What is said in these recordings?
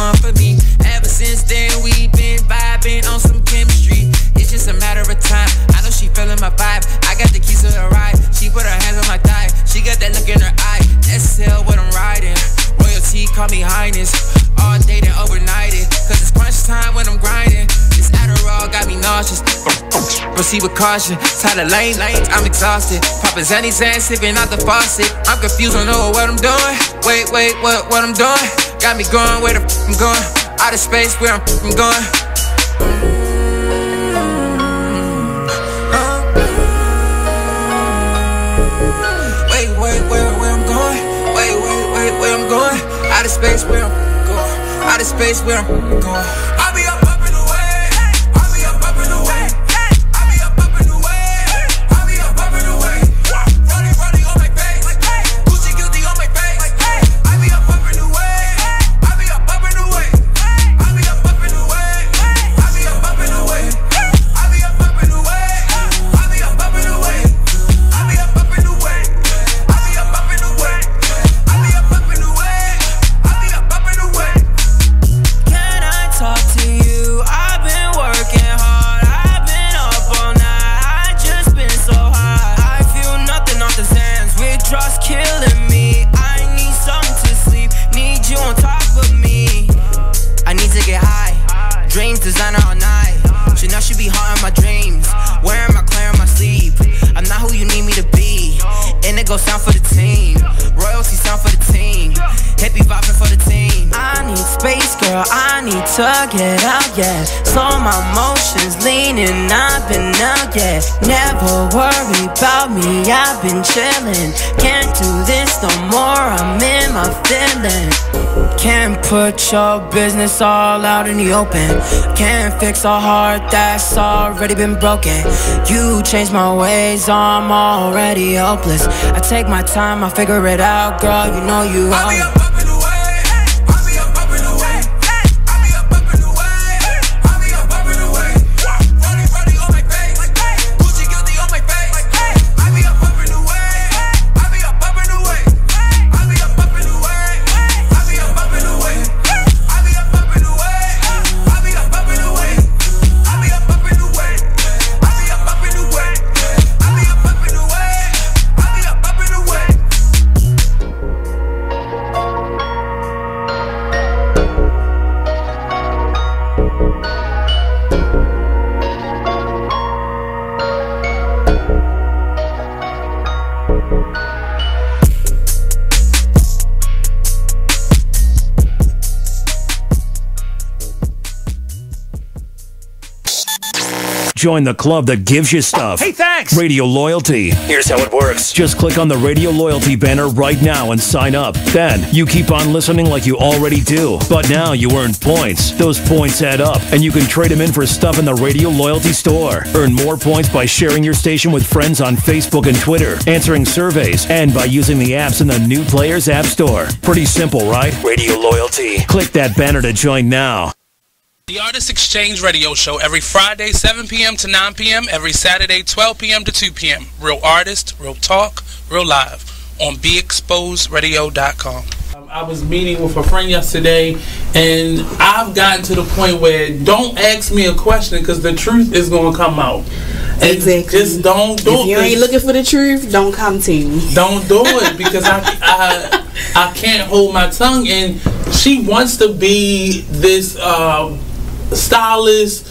one for me. Ever since then, we been vibing on some chemistry. It's just a matter of time. I know she feeling my vibe. I got the keys to the ride. She put her hands on my thigh. She got that look in her eye. That's hell what I'm riding. Royalty, call me highness. All day and overnighted. Cause it's crunch time when I'm grinding. This Adderall got me nauseous. Proceed with caution. Tired of lanes, I'm exhausted. Poppin' Zanny Zan, sipping out the faucet. I'm confused, don't know what I'm doing. Wait, what I'm doing? Got me going where the f I'm going. Out of space where I'm going. Where I'm going. Where I'm going. Out of space where I'm going. Out of space where I'm going. I'll be up in the way. I'll be up in the way. I'll be up in the way. I'll be up in the way. Running on my face. Gucci guilty on my face. I'll be up in the way. I'll be up in the way. I'll be up in the way. I'll be up in the way. I'll be up in the way. I'll be up in the way. I'll be up in the way. I'll be up in the way. I'll be up in the way. I'll be up in the way. Can I talk to you? I've been working hard. I've been up all night. I just been so high. I feel nothing off the sands. Withdrawals killing me. I need something to sleep. Need you on top of me. I need to get high. Dreams designer all night. Chanel should be haunting my dreams. Wearing my clear on my sleeve. I'm not who you need me to be. Indigo sound for the team. Royalty sound for the team. Hippie vibing for the team. I need space, girl. I need to get out, yeah. Slow my motions, leaning. I've been out, yeah. Never worry about me. I've been chilling. Can't do this no more. I'm in my feeling. Can't put your business all out in the open. Can't fix a heart that's already been broken. You changed my ways, I'm already hopeless. I take my time, I figure it out, girl. You know you are. I'll be up in the way. I'll be up in the way. I'll be up in the way. I'll be up in the way. Running on my face. Gucci guilty on my face. I'll be up in the way. I'll be up in the way. I'll be up in the way. I'll be up in the way. I'll be up in the way. I'll be up in the way. I'll be up in the way. I'll be up in the way. I'll be up in the way. I'll be up in the way. Join the club that gives you stuff. Hey, thanks! Radio Loyalty. Here's how it works. Just click on the Radio Loyalty banner right now and sign up. Then, you keep on listening like you already do. But now you earn points. Those points add up, and you can trade them in for stuff in the Radio Loyalty store. Earn more points by sharing your station with friends on Facebook and Twitter, answering surveys, and by using the apps in the New Players App Store. Pretty simple, right? Radio Loyalty. Click that banner to join now. The Artist Exchange Radio Show every Friday, 7 p.m. to 9 p.m., every Saturday, 12 p.m. to 2 p.m. Real artist, real talk, real live on BeExposedRadio.com. I was meeting with a friend yesterday, and I've gotten to the point where don't ask me a question because the truth is going to come out. And exactly. Just don't do it. If you ain't looking for the truth, don't come to me. Don't do it because I can't hold my tongue. And she wants to be this stylist,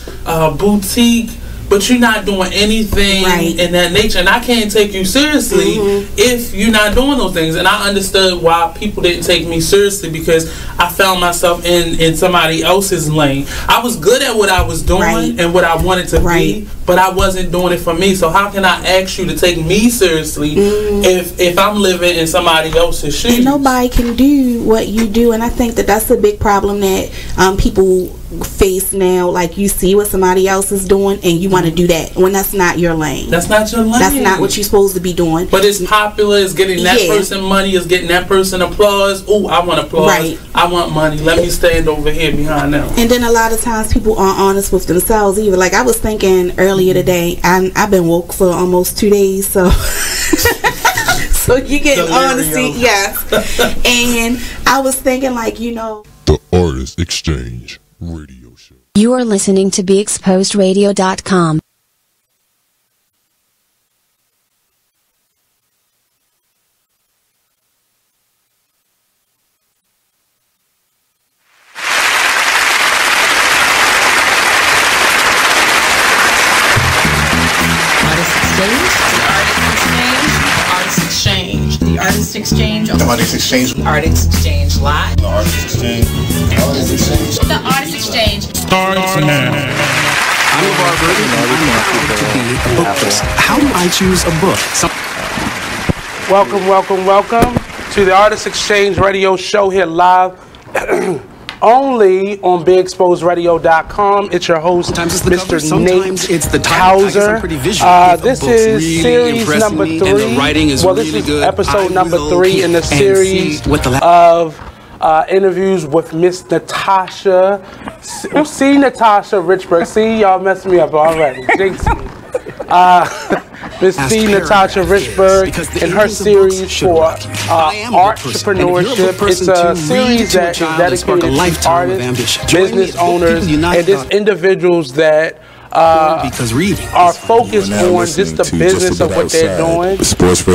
boutique, but you're not doing anything in that nature, and I can't take you seriously if you're not doing those things. And I understood why people didn't take me seriously because I found myself in somebody else's lane. I was good at what I was doing and what I wanted to be, but I wasn't doing it for me. So how can I ask you to take me seriously if I'm living in somebody else's shoes? And nobody can do what you do, and I think that that's a big problem that people face now. Like, you see what somebody else is doing and you want to do that when that's not your lane. That's not your lane. That's not what you're supposed to be doing. But it's popular, it's getting that person money, it's getting that person applause. Oh, I want applause. I want money. Let me stand over here behind them. And then a lot of times people aren't honest with themselves either. Like, I was thinking earlier today, I've been woke for almost 2 days, so so you get honesty, yes. And I was thinking, like, you know, The Artist Exchange Radio Show. You are listening to BeExposedRadio.com. Artist Exchange. The Artist Exchange. The Artist Exchange Live. The Artist Exchange. The Artist Exchange. The Artist Exchange. Starts now. I'm Barber. I'm proud to be a book person. How do I choose a book? Welcome to the Artist Exchange Radio Show here live. Only on BeExposedRadio.com. It's your host, Mr. Nate it's the Hauser. This is really series number 3. This is episode number 3 in the series of interviews with Miss Natasha. See Natasha Richburg. See, y'all messed me up already. Jinx me. Miss C. Natasha Richburg in her series for entrepreneurship. It's a series that is dedicated to artists, business owners, and just individuals that are focused on just the business of what they're doing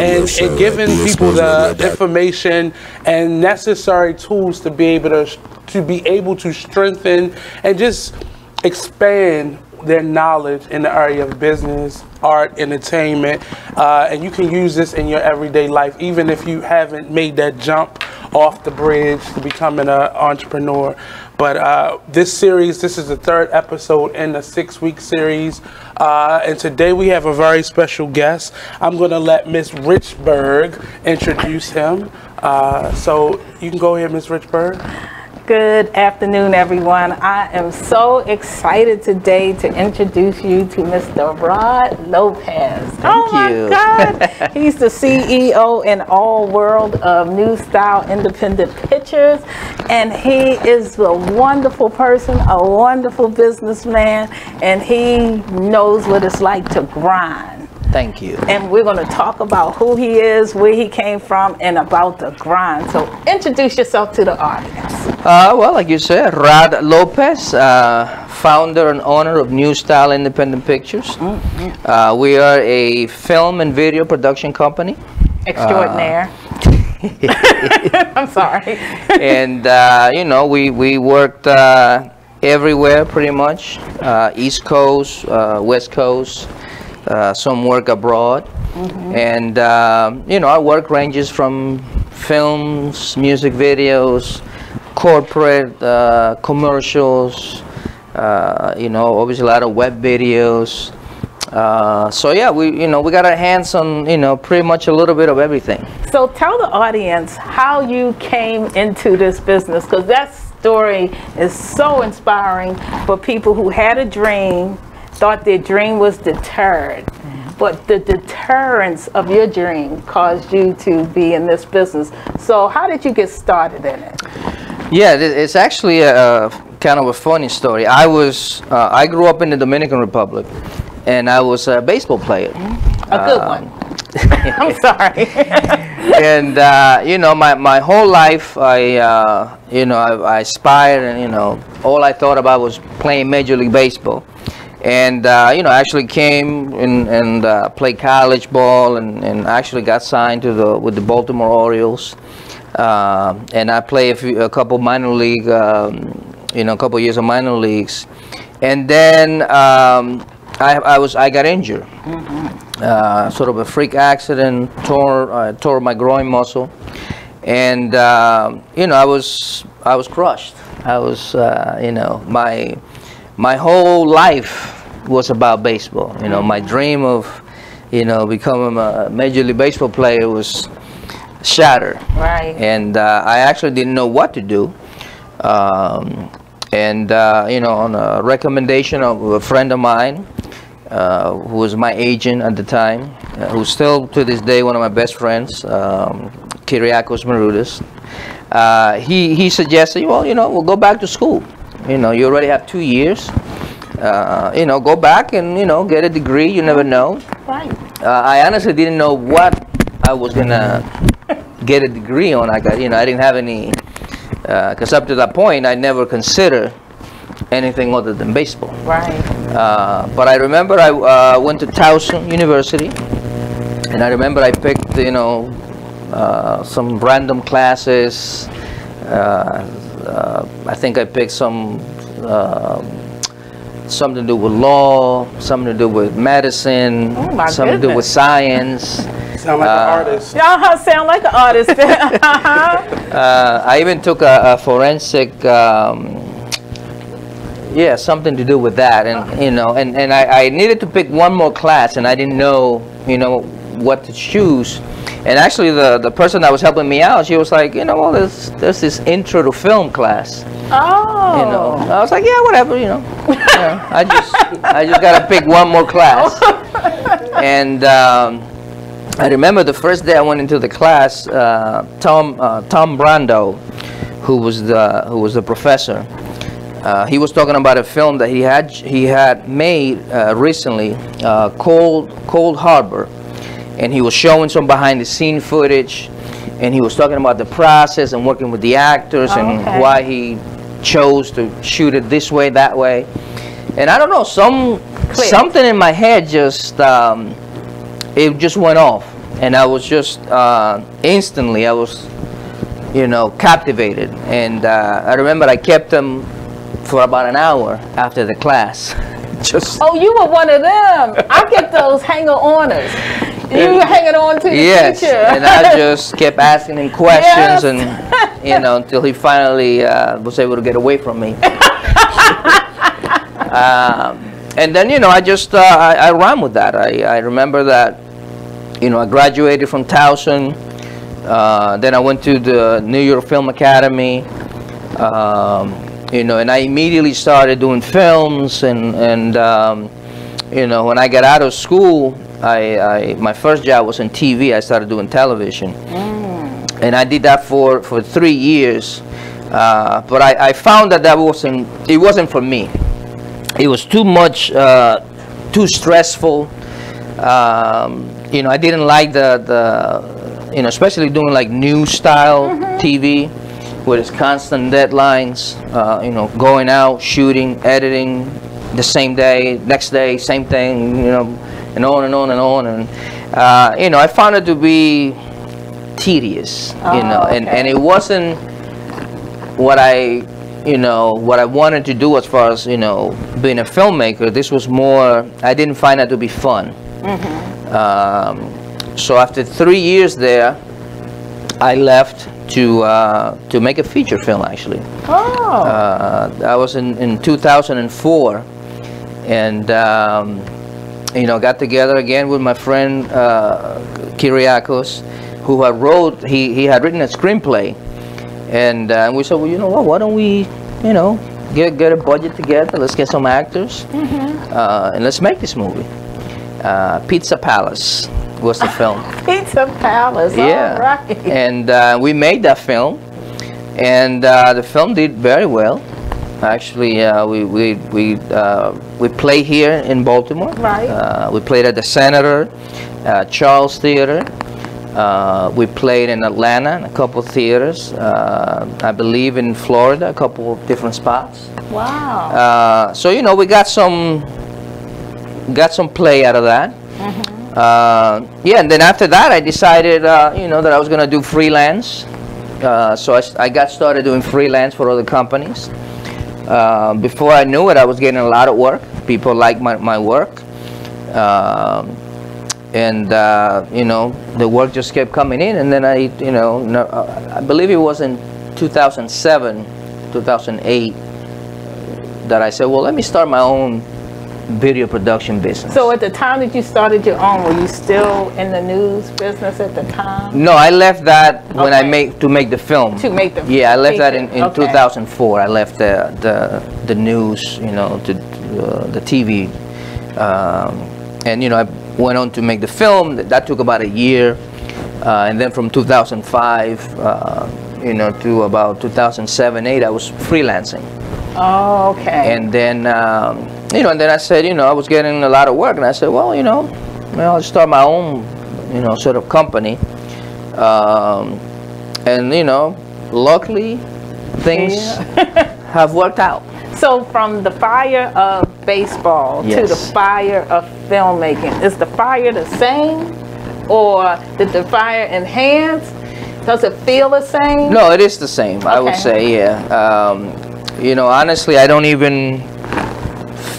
and giving people the information and necessary tools to be able to strengthen and just expand their knowledge in the area of business, art, entertainment, and you can use this in your everyday life, even if you haven't made that jump off the bridge to becoming an entrepreneur. But this is the 3rd episode in the 6-week series, and today we have a very special guest. I'm going to let Miss Richburg introduce him. So you can go ahead, Miss Richburg. Good afternoon, everyone. I am so excited today to introduce you to Mr. Rod Lopez. Thank you. God. He's the CEO in All World of New Style Independent Pictures, and he is a wonderful person, a wonderful businessman, and he knows what it's like to grind. Thank you. And we're going to talk about who he is, where he came from, and about the grind. So introduce yourself to the audience. Well, like you said, Rod Lopez, founder and owner of New Style Independent Pictures. We are a film and video production company. Extraordinaire. I'm sorry. And, we worked everywhere pretty much. East Coast, West Coast. Some work abroad, and our work ranges from films, music videos, corporate commercials, obviously a lot of web videos. So yeah, we got our hands on pretty much a little bit of everything. So tell the audience how you came into this business, because that story is so inspiring for people who had a dream, thought their dream was deterred, but the deterrence of your dream caused you to be in this business. So how did you get started in it? Yeah, it's actually a kind of a funny story. I grew up in the Dominican Republic, and I was a baseball player. A good one. I'm sorry. And my whole life, I aspired, and all I thought about was playing Major League Baseball. And I actually came and played college ball, and actually got signed with the Baltimore Orioles. And I played a couple minor league, a couple years of minor leagues, and then I got injured. Sort of a freak accident, tore my groin muscle, and I was crushed. I was my whole life was about baseball. My dream of becoming a Major League Baseball player was shattered. Right. And I actually didn't know what to do. On a recommendation of a friend of mine, who was my agent at the time, who's still to this day one of my best friends, Kyriakos Maroudas, he suggested, we'll go back to school. You already have 2 years. Go back and get a degree. You never know. Right. I honestly didn't know what I was gonna get a degree on. I didn't have any because up to that point, I never considered anything other than baseball. Right. But I remember I went to Towson University, and I remember I picked, you know, some random classes. I think I picked some something to do with law, something to do with medicine, something to do with science. Sound like an artist. Y'all sound like an artist. I even took a forensic, yeah, something to do with that, and you know, and I needed to pick one more class, and I didn't know, you know, what to choose. And actually, the person that was helping me out, she was like, you know, well, there's this intro to film class. Oh. You know, I was like, yeah, whatever, you know. Yeah, I just gotta pick one more class. And I remember the first day I went into the class, Tom Brando, who was the professor, he was talking about a film that he had made recently, Cold Harbor, and he was showing some behind the scene footage, and he was talking about the process and working with the actors and why he chose to shoot it this way, that way. And I don't know, something in my head just it just went off, and I was just instantly, I was, you know, captivated. And I remember I kept him for about an hour after the class. Oh, you were one of them. I get those hanger-oners. You were hanging on to the teacher. And I just kept asking him questions, and you know, until he finally was able to get away from me. And then, you know, I just I ran with that. I remember that, you know, I graduated from Towson. Then I went to the New York Film Academy. You know, and I immediately started doing films, and you know, when I got out of school, my first job was in TV. I started doing television, and I did that for 3 years. But I found that it wasn't for me. It was too much, too stressful. You know, I didn't like the you know, especially doing like news style TV. With its constant deadlines, you know, going out, shooting, editing, the same day, next day, same thing, you know, and on and on and on. And, you know, I found it to be tedious, you know, and it wasn't what I wanted to do as far as, you know, being a filmmaker. This was more, I didn't find it to be fun. So after 3 years there, I left to make a feature film, actually. That was in 2004, and you know, got together again with my friend Kyriakos, who he had written a screenplay, and we said, well, you know what? Why don't we, you know, get a budget together? Let's get some actors, and let's make this movie. Pizza Palace was the film. Pizza Palace, yeah. All right. And we made that film, and the film did very well. Actually, we play here in Baltimore. Right. We played at the Senator, Charles Theater. We played in Atlanta in a couple of theaters. I believe in Florida, a couple of different spots. Wow. So, you know, we got some play out of that. Yeah, and then after that, I decided, you know, that I was going to do freelance. So I got started doing freelance for other companies. Before I knew it, I was getting a lot of work. People liked my work. And, you know, the work just kept coming in. And then I believe it was in 2007, 2008, that I said, well, let me start my own video production business. So at the time that you started your own, were you still in the news business at the time? No, I left that when I make the film. To make the I left that in 2004. I left the news, you know, to the TV, and you know, I went on to make the film. That took about a year, and then from 2005, you know, to about 2007-08, I was freelancing. Oh, okay. And then, you know, and then I said, you know, I was getting a lot of work, and I said, well, you know, I'll start my own, you know, sort of company. And, you know, luckily, things have worked out. So from the fire of baseball to the fire of filmmaking, is the fire the same, or did the fire enhance? Does it feel the same? No, it is the same. I would say, yeah. You know, honestly, I don't even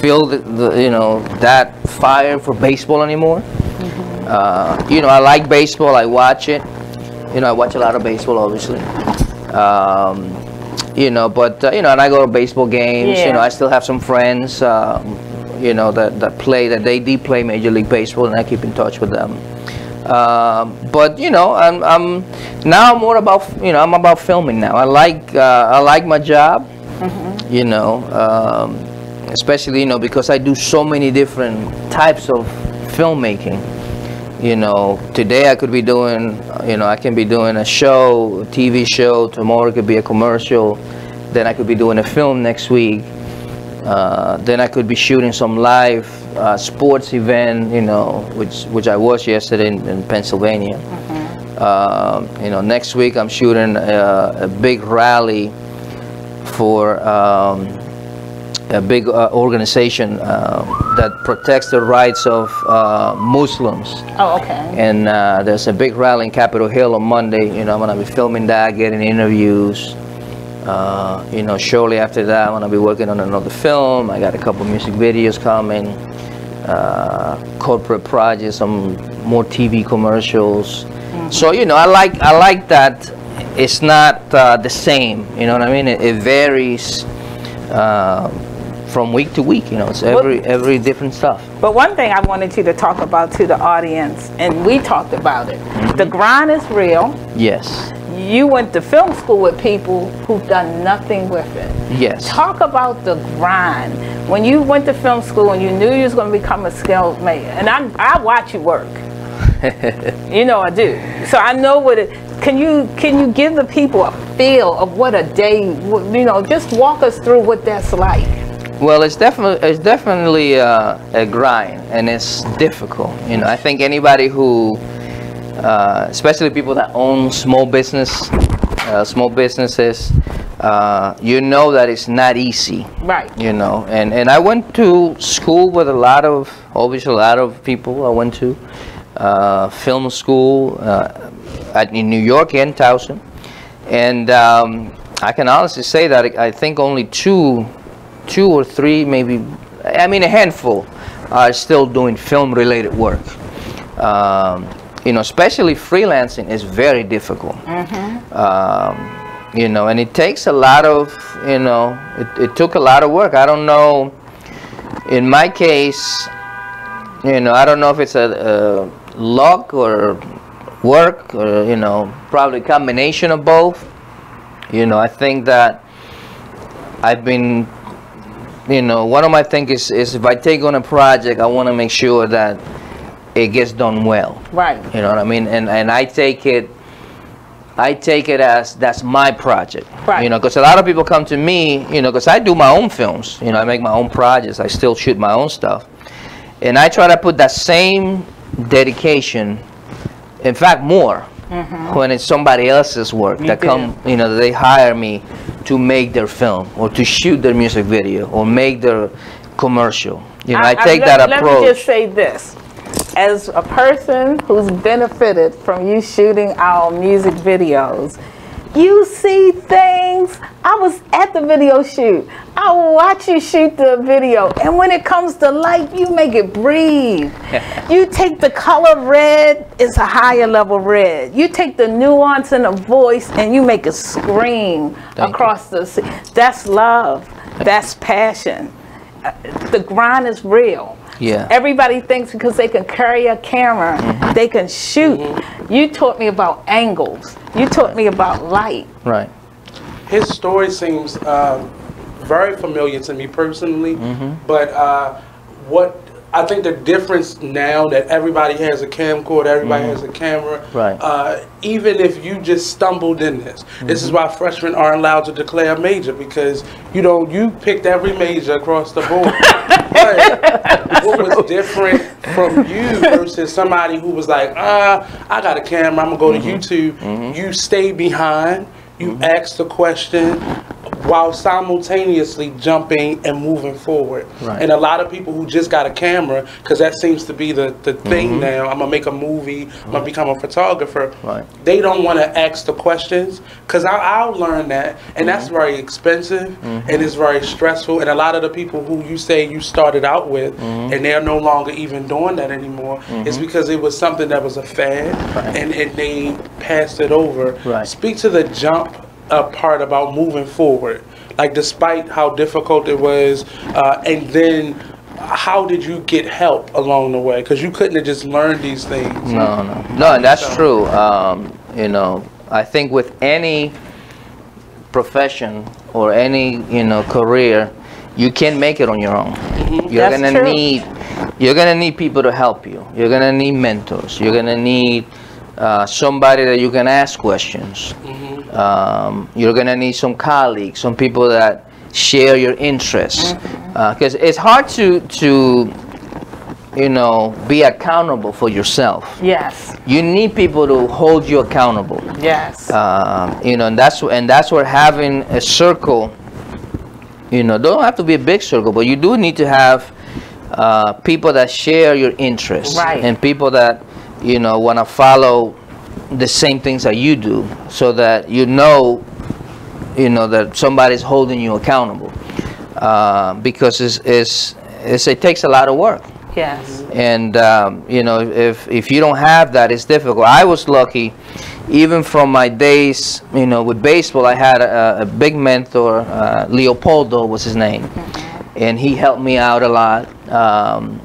feel that fire for baseball anymore. You know, I like baseball. I watch it. You know, I watch a lot of baseball, obviously. You know, but you know, and I go to baseball games. You know, I still have some friends. You know, that they play Major League Baseball, and I keep in touch with them. But you know, I'm now more about, you know, I'm about filming now. I like my job. You know, especially, you know, because I do so many different types of filmmaking. You know, today I could be doing, you know, I can be doing a show, a TV show. Tomorrow it could be a commercial. Then I could be doing a film next week. Then I could be shooting some live sports event, you know, which I was yesterday in Pennsylvania. You know, next week I'm shooting a big rally for a big organization that protects the rights of Muslims. Oh, okay. And there's a big rally in Capitol Hill on Monday. You know, I'm gonna be filming that, getting interviews. You know, shortly after that, I'm gonna be working on another film. I got a couple music videos coming, corporate projects, some more TV commercials. So, you know, I like that it's not the same. You know what I mean? It varies from week to week. You know, it's every different stuff. But one thing I wanted you to talk about to the audience, and we talked about it. The grind is real. Yes. You went to film school with people who've done nothing with it. Yes. Talk about the grind. When you went to film school and you knew you was going to become a skilled maker, and I watch you work. You know I do. So I know what it. Can you give the people a feel of what a day? You know, just walk us through what that's like. Well, it's definitely a grind, and it's difficult. You know, I think anybody who especially people that own small businesses, you know that it's not easy. Right. You know, and I went to school with obviously a lot of people. I went to film school in New York and Towson, and I can honestly say that I think only two or three, maybe, I mean a handful, are still doing film-related work. You know, especially freelancing is very difficult. You know, and it takes a lot of, you know, it took a lot of work. I don't know, in my case, you know, I don't know if it's a luck or work or, you know, probably a combination of both. You know, I think that I've been, you know, one of my things is if I take on a project, I want to make sure that it gets done well. Right. You know what I mean? And I take it as that's my project. Right. You know, because a lot of people come to me, you know, because I do my own films. You know, I make my own projects. I still shoot my own stuff. And I try to put that same dedication, in fact more, when it's somebody else's work you know, they hire me to make their film or to shoot their music video or make their commercial. You know, I take that approach. Let me just say this. As a person who's benefited from you shooting our music videos, you see things. I was at the video shoot. I watch you shoot the video, and when it comes to light, you make it breathe. You take the color red, it's a higher level red. You take the nuance in the voice, and you make it scream across the sea. That's love. That's passion. The grind is real. Yeah. Everybody thinks because they can carry a camera, they can shoot. You taught me about angles. You taught me about light. Right. His story seems very familiar to me personally, but what I think the difference now that everybody has a camcorder, everybody has a camera, right. Even if you just stumbled in this is why freshmen aren't allowed to declare a major, because you picked every major across the board. But what was different from you versus somebody who was like, I got a camera, I'm gonna go to YouTube. You stayed behind. You ask the question while simultaneously jumping and moving forward. Right. And a lot of people who just got a camera, because that seems to be the thing now, I'm going to make a movie, I'm going to become a photographer. Right. They don't want to ask the questions, because I'll learn that, and that's very expensive, and it's very stressful. And a lot of the people who you say you started out with, and they're no longer even doing that anymore, is because it was something that was a fad, and they passed it over. Right. Speak to the jump part about moving forward, like despite how difficult it was, and then how did you get help along the way? Because you couldn't have just learned these things. No, and that's true. You know, I think with any profession or any career, you can't make it on your own. You're gonna need people to help you. You're gonna need mentors. You're gonna need somebody that you can ask questions. You're gonna need some colleagues, some people that share your interests, because it's hard to be accountable for yourself. Yes. You need people to hold you accountable. Yes. And that's where having a circle, don't have to be a big circle, but you do need to have people that share your interests, right, and people that want to follow the same things that you do, so that that somebody's holding you accountable, because it takes a lot of work. Yes. And if you don't have that, it's difficult. I was lucky, even from my days with baseball. I had a big mentor, Leopoldo was his name, and he helped me out a lot.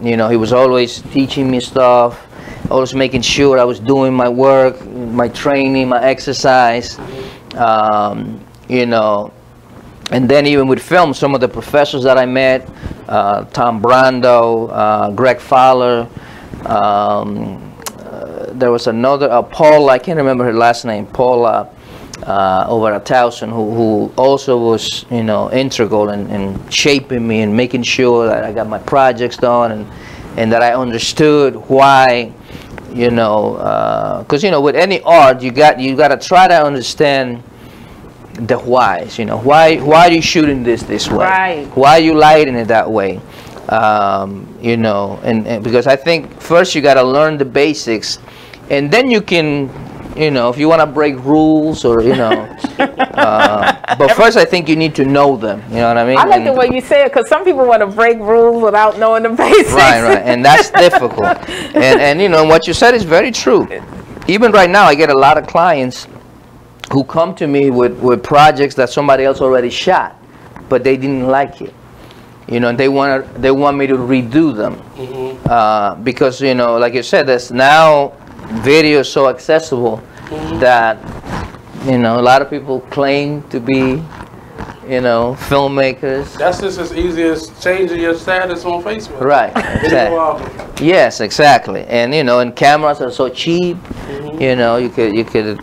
He was always teaching me stuff, always making sure I was doing my work, my training, my exercise, and then even with film, some of the professors that I met, Tom Brando, Greg Fowler, there was another, Paul, I can't remember her last name, Paula, over at Towson, who also was, integral in shaping me and making sure that I got my projects done, and that I understood why, because with any art, you got to try to understand the whys. Why are you shooting this way? Right. Why are you lighting it that way? And because I think first you got to learn the basics, and then you can, if you want to break rules or but first I think you need to know them. You know what I mean? I like the way you say it, because some people want to break rules without knowing the basics. Right, and that's difficult. And what you said is very true. Even right now, I get a lot of clients who come to me with projects that somebody else already shot, but they didn't like it. And they want me to redo them, because like you said, there's now video is so accessible that a lot of people claim to be filmmakers. That's just as easy as changing your status on Facebook. Right. Exactly. Yes, exactly. And and cameras are so cheap. You could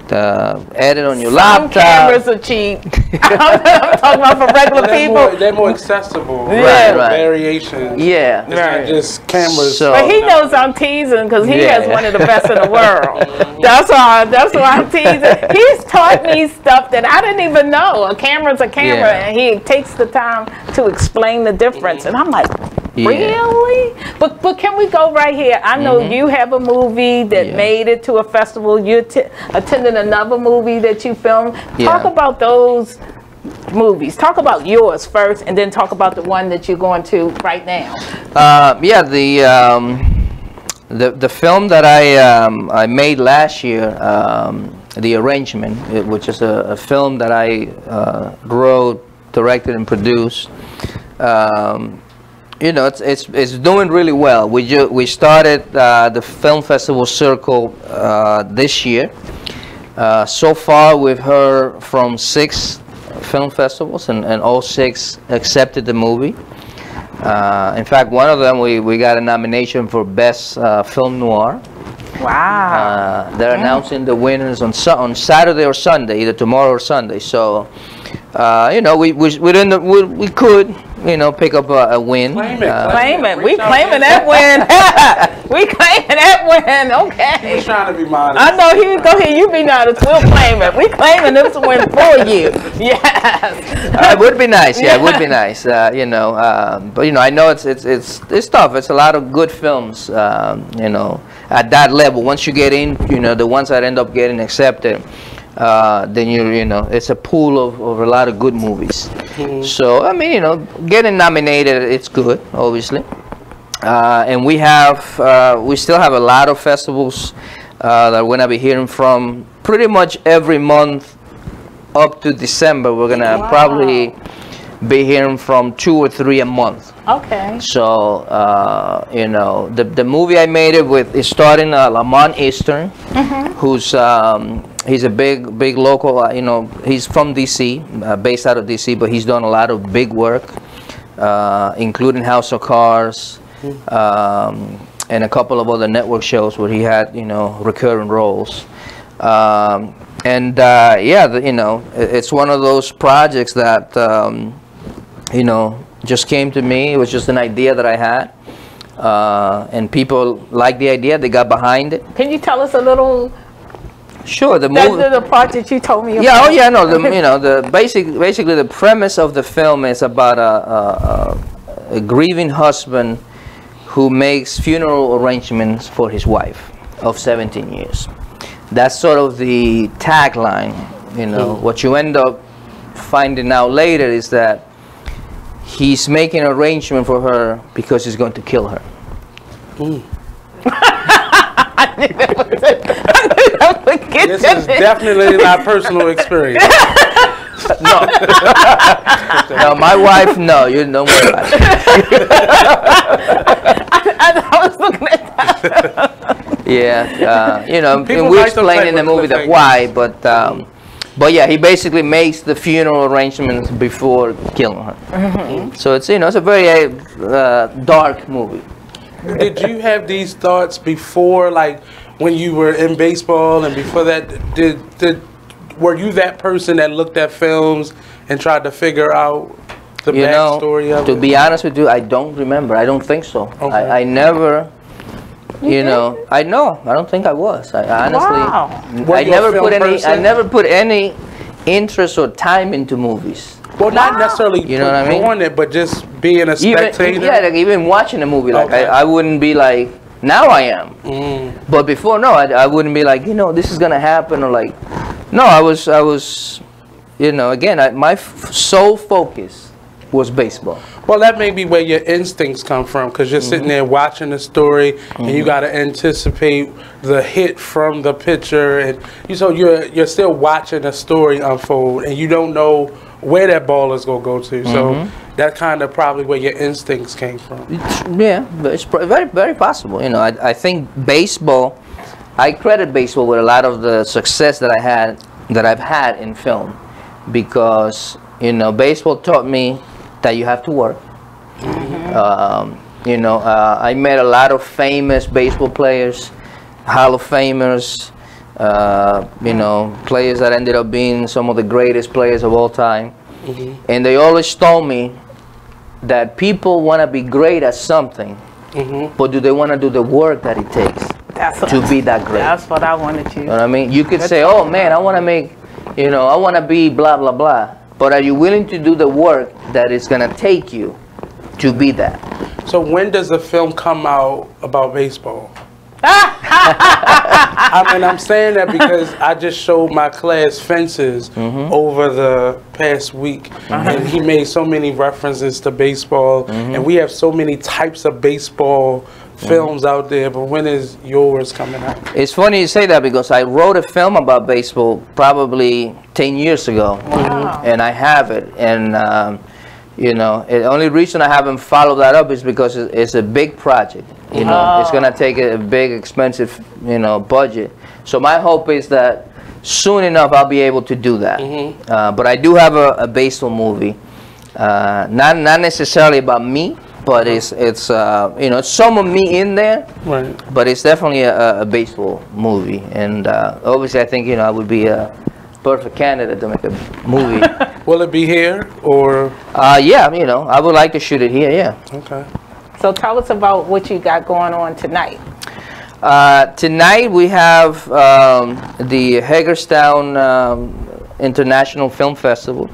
edit on your laptop. Some cameras are cheap. I'm talking about for regular people. They're more accessible. Right. Variations. Yeah. It's not just cameras. But he knows I'm teasing, because he has one of the best in the world. That's why I'm teasing. He's taught me stuff that I didn't even know. A camera's a camera, and he takes the time to explain the difference. And I'm like, really? But can we go right here? I know you have a movie that made it to a festival. You attended another movie that you filmed. Talk about those movies. Talk about yours first, and then talk about the one that you're going to right now. The film that I made last year, The Arrangement, which is a film that I wrote, directed, and produced. It's doing really well. We started the film festival circle this year. So far, we've heard from 6 film festivals, and all 6 accepted the movie. In fact, one of them we got a nomination for Best Film Noir. Wow. They're announcing the winners on Saturday or Sunday, either tomorrow or Sunday. So you know, we could, you know, pick up a win. Claim it. We claiming that win. We claiming that win. Okay. He's trying to be modest. I know he go ahead. You be modest. We'll claim it. We claiming this win for you. Yes. It would be nice. Yeah, it would be nice. You know, but you know, I know it's tough. It's a lot of good films. You know, at that level, once you get in, you know, the ones that end up getting accepted. Then you know, it's a pool of a lot of good movies. So I mean, you know, getting nominated, it's good, obviously. And we still have a lot of festivals that we're gonna be hearing from pretty much every month up to December. We're gonna probably be hearing from 2 or 3 a month. Okay. So you know, the movie I made it with is starring Lamont Eastern, who's he's a big local. You know, he's from DC, based out of DC, but he's done a lot of big work, including House of Cards, and a couple of other network shows where he had, you know, recurring roles. Yeah, you know, it's one of those projects that you know, just came to me. It was just an idea that I had, and people liked the idea. They got behind it. Can you tell us a little? Sure. The movie. The part that you told me about. Yeah. Oh, yeah. No. You know, basically the premise of the film is about a grieving husband who makes funeral arrangements for his wife of 17 years. That's sort of the tagline. You know, what you end up finding out later is that he's making an arrangement for her because he's going to kill her. This is definitely not personal experience. No. No, my wife, no, you don't worry about it. I was looking at that. Yeah, you know, People we like explain in the movie the why, but yeah, he basically makes the funeral arrangements before killing her. So it's, you know, it's a very dark movie. Did you have these thoughts before, like when you were in baseball, and before that, were you that person that looked at films and tried to figure out the backstory of it? To be honest with you, I don't remember. I don't think so. Okay. I never, you know, I don't think I was. I honestly, I never put any interest or time into movies. Well, not necessarily, you know what I mean? doing it, but just being a spectator. Like even watching a movie, like I wouldn't be like, now I am. But before, no, I wouldn't be like, you know, this is gonna happen, or like, no, I was, you know, again, my sole focus was baseball. Well, that may be where your instincts come from, because you're sitting there watching the story, and you got to anticipate the hit from the pitcher, and you're still watching the story unfold, and you don't know where that ball is going to go to. So that kind of probably where your instincts came from. Yeah, it's very, very possible. You know, I think baseball, I credit baseball with a lot of the success that I've had in film, because, you know, baseball taught me that you have to work. You know, I met a lot of famous baseball players, Hall of Famers, you know, players that ended up being some of the greatest players of all time. And they always told me that people want to be great at something, but do they want to do the work that it takes to be that great? That's what I wanted to. You know what I mean? You could say, oh man, I want to make, you know, I want to be blah, blah, blah. But are you willing to do the work that it's going to take you to be that? So when does a film come out about baseball? I mean, I'm saying that because I just showed my class Fences over the past week, and he made so many references to baseball, and we have so many types of baseball films out there, but when is yours coming out? It's funny you say that, because I wrote a film about baseball probably 10 years ago, and I have it, and you know, the only reason I haven't followed that up is because it's a big project. You know, it's gonna take a big, expensive, you know, budget. So my hope is that soon enough I'll be able to do that. But I do have a baseball movie, not necessarily about me, but it's you know, some of me in there, but it's definitely a baseball movie. And obviously I think, you know, I would be a perfect candidate to make a movie Will it be here or? Yeah, you know, I would like to shoot it here. Yeah. Okay. So tell us about what you got going on tonight. Tonight we have the Hagerstown International Film Festival,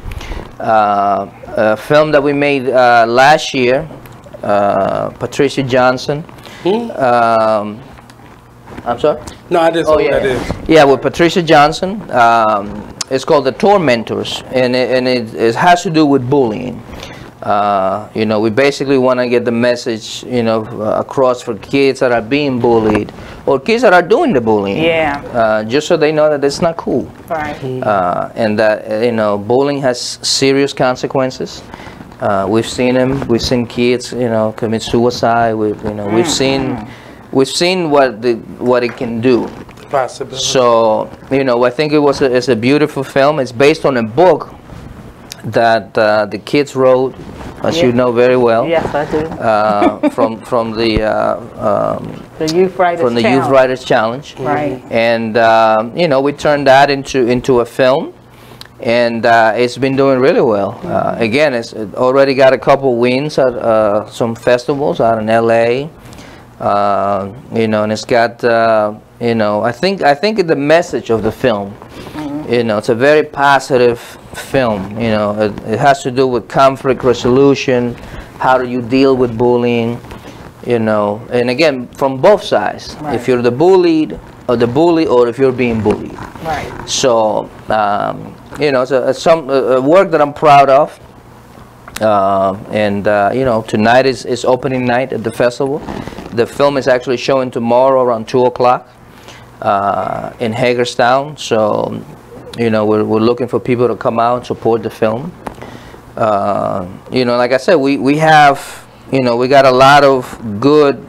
a film that we made last year. Patricia Johnson. I'm sorry? No, I didn't know what that is. Yeah, with Patricia Johnson. It's called The Tormentors, and it has to do with bullying. You know, we basically want to get the message, you know, across for kids that are being bullied or kids that are doing the bullying. Yeah. Just so they know that it's not cool. Right. And that, you know, bullying has serious consequences. We've seen them. We've seen kids, you know, commit suicide. We've seen what it can do. Possibly. So, you know, I think it's a beautiful film. It's based on a book that the kids wrote, as you know very well. Yes, I do. From the Youth Writers Challenge. Right. And you know, we turned that into a film, and it's been doing really well. Again, it already got a couple wins at some festivals out in LA. You know, and it's got you know, I think the message of the film, you know, it's a very positive film. You know, it has to do with conflict resolution, how do you deal with bullying, you know, and again, from both sides. Right. If you're the bullied or the bully, or if you're being bullied. Right. So, you know, it's a work that I'm proud of. And you know, tonight is opening night at the festival. The film is actually showing tomorrow around 2 o'clock in Hagerstown. So, you know, we're looking for people to come out and support the film. You know, like I said, we have, you know, we got a lot of good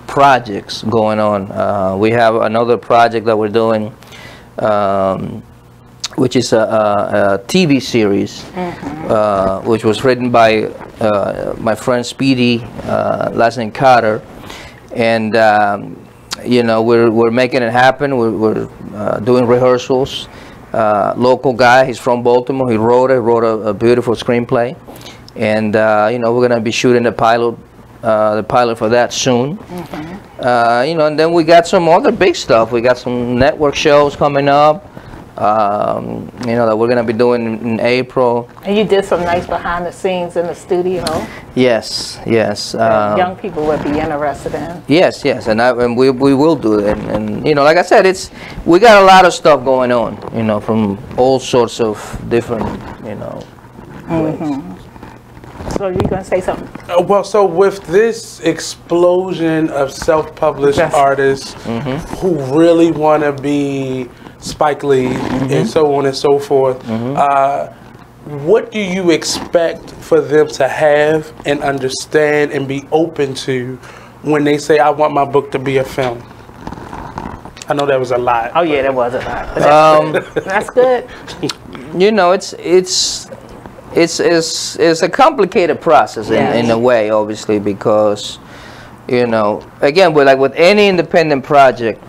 projects going on. We have another project that we're doing, which is a TV series, which was written by my friend Speedy, last name Carter, and you know, we're making it happen. We're doing rehearsals. Local guy, he's from Baltimore. He wrote a beautiful screenplay, and you know, we're gonna be shooting the pilot for that soon. You know, and then we got some other big stuff. We got some network shows coming up. You know, that we're gonna be doing in April. And you did some nice behind the scenes in the studio. Yes, yes. That young people would be interested in. Yes, yes, and we will do it. And you know, like I said, we got a lot of stuff going on. You know, from all sorts of different, you know, ways. So you're gonna say something? Well, so with this explosion of self-published artists who really want to be Spike Lee and so on and so forth, what do you expect for them to have and understand and be open to when they say, I want my book to be a film? I know that was a lot. Oh yeah, that was a lot. But that's good. You know, it's a complicated process in a way, obviously, because, you know, again, with any independent project,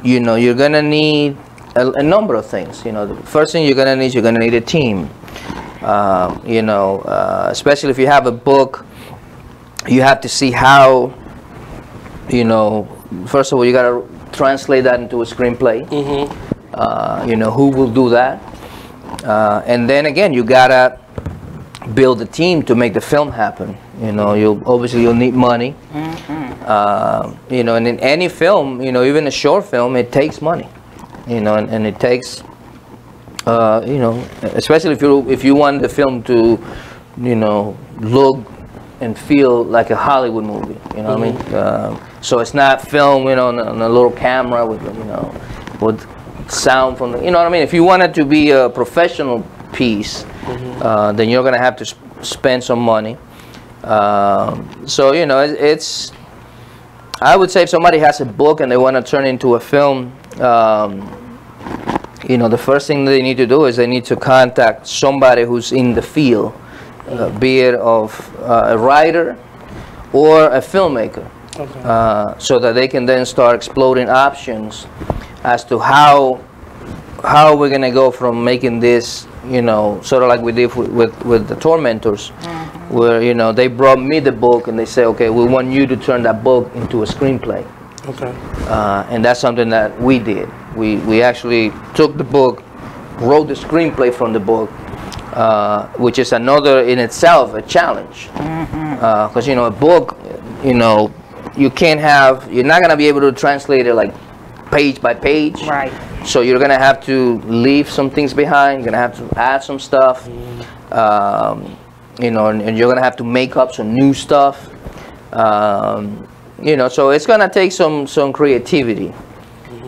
you know, you're gonna need a number of things. You know, the first thing you're gonna need a team. You know, especially if you have a book, you have to see how, you know, first of all, you gotta translate that into a screenplay. You know, who will do that? And then again, you gotta build a team to make the film happen. You know, you'll need money. You know, and in any film, you know, even a short film, it takes money. You know, and it takes, you know, especially if you want the film to, you know, look and feel like a Hollywood movie. You know what I mean? So it's not filmed, you know, on a little camera with, you know, with sound from the, you know what I mean? If you want it to be a professional piece, then you're gonna have to spend some money. So, you know, it's, I would say if somebody has a book and they want to turn it into a film, you know, the first thing they need to do is they need to contact somebody who's in the field, be it of a writer or a filmmaker, so that they can then start exploring options as to how we're going to go from making this you know, sort of like we did with the Tormentors, where, you know, they brought me the book and they say, okay, we want you to turn that book into a screenplay. Okay. And that's something that we did. We actually took the book, wrote the screenplay from the book, which is another in itself a challenge. Because, you know, a book, you know, you're not going to be able to translate it like page by page. Right. So you're going to have to leave some things behind. You're going to have to add some stuff. You know, and you're going to have to make up some new stuff. You know, so it's going to take some creativity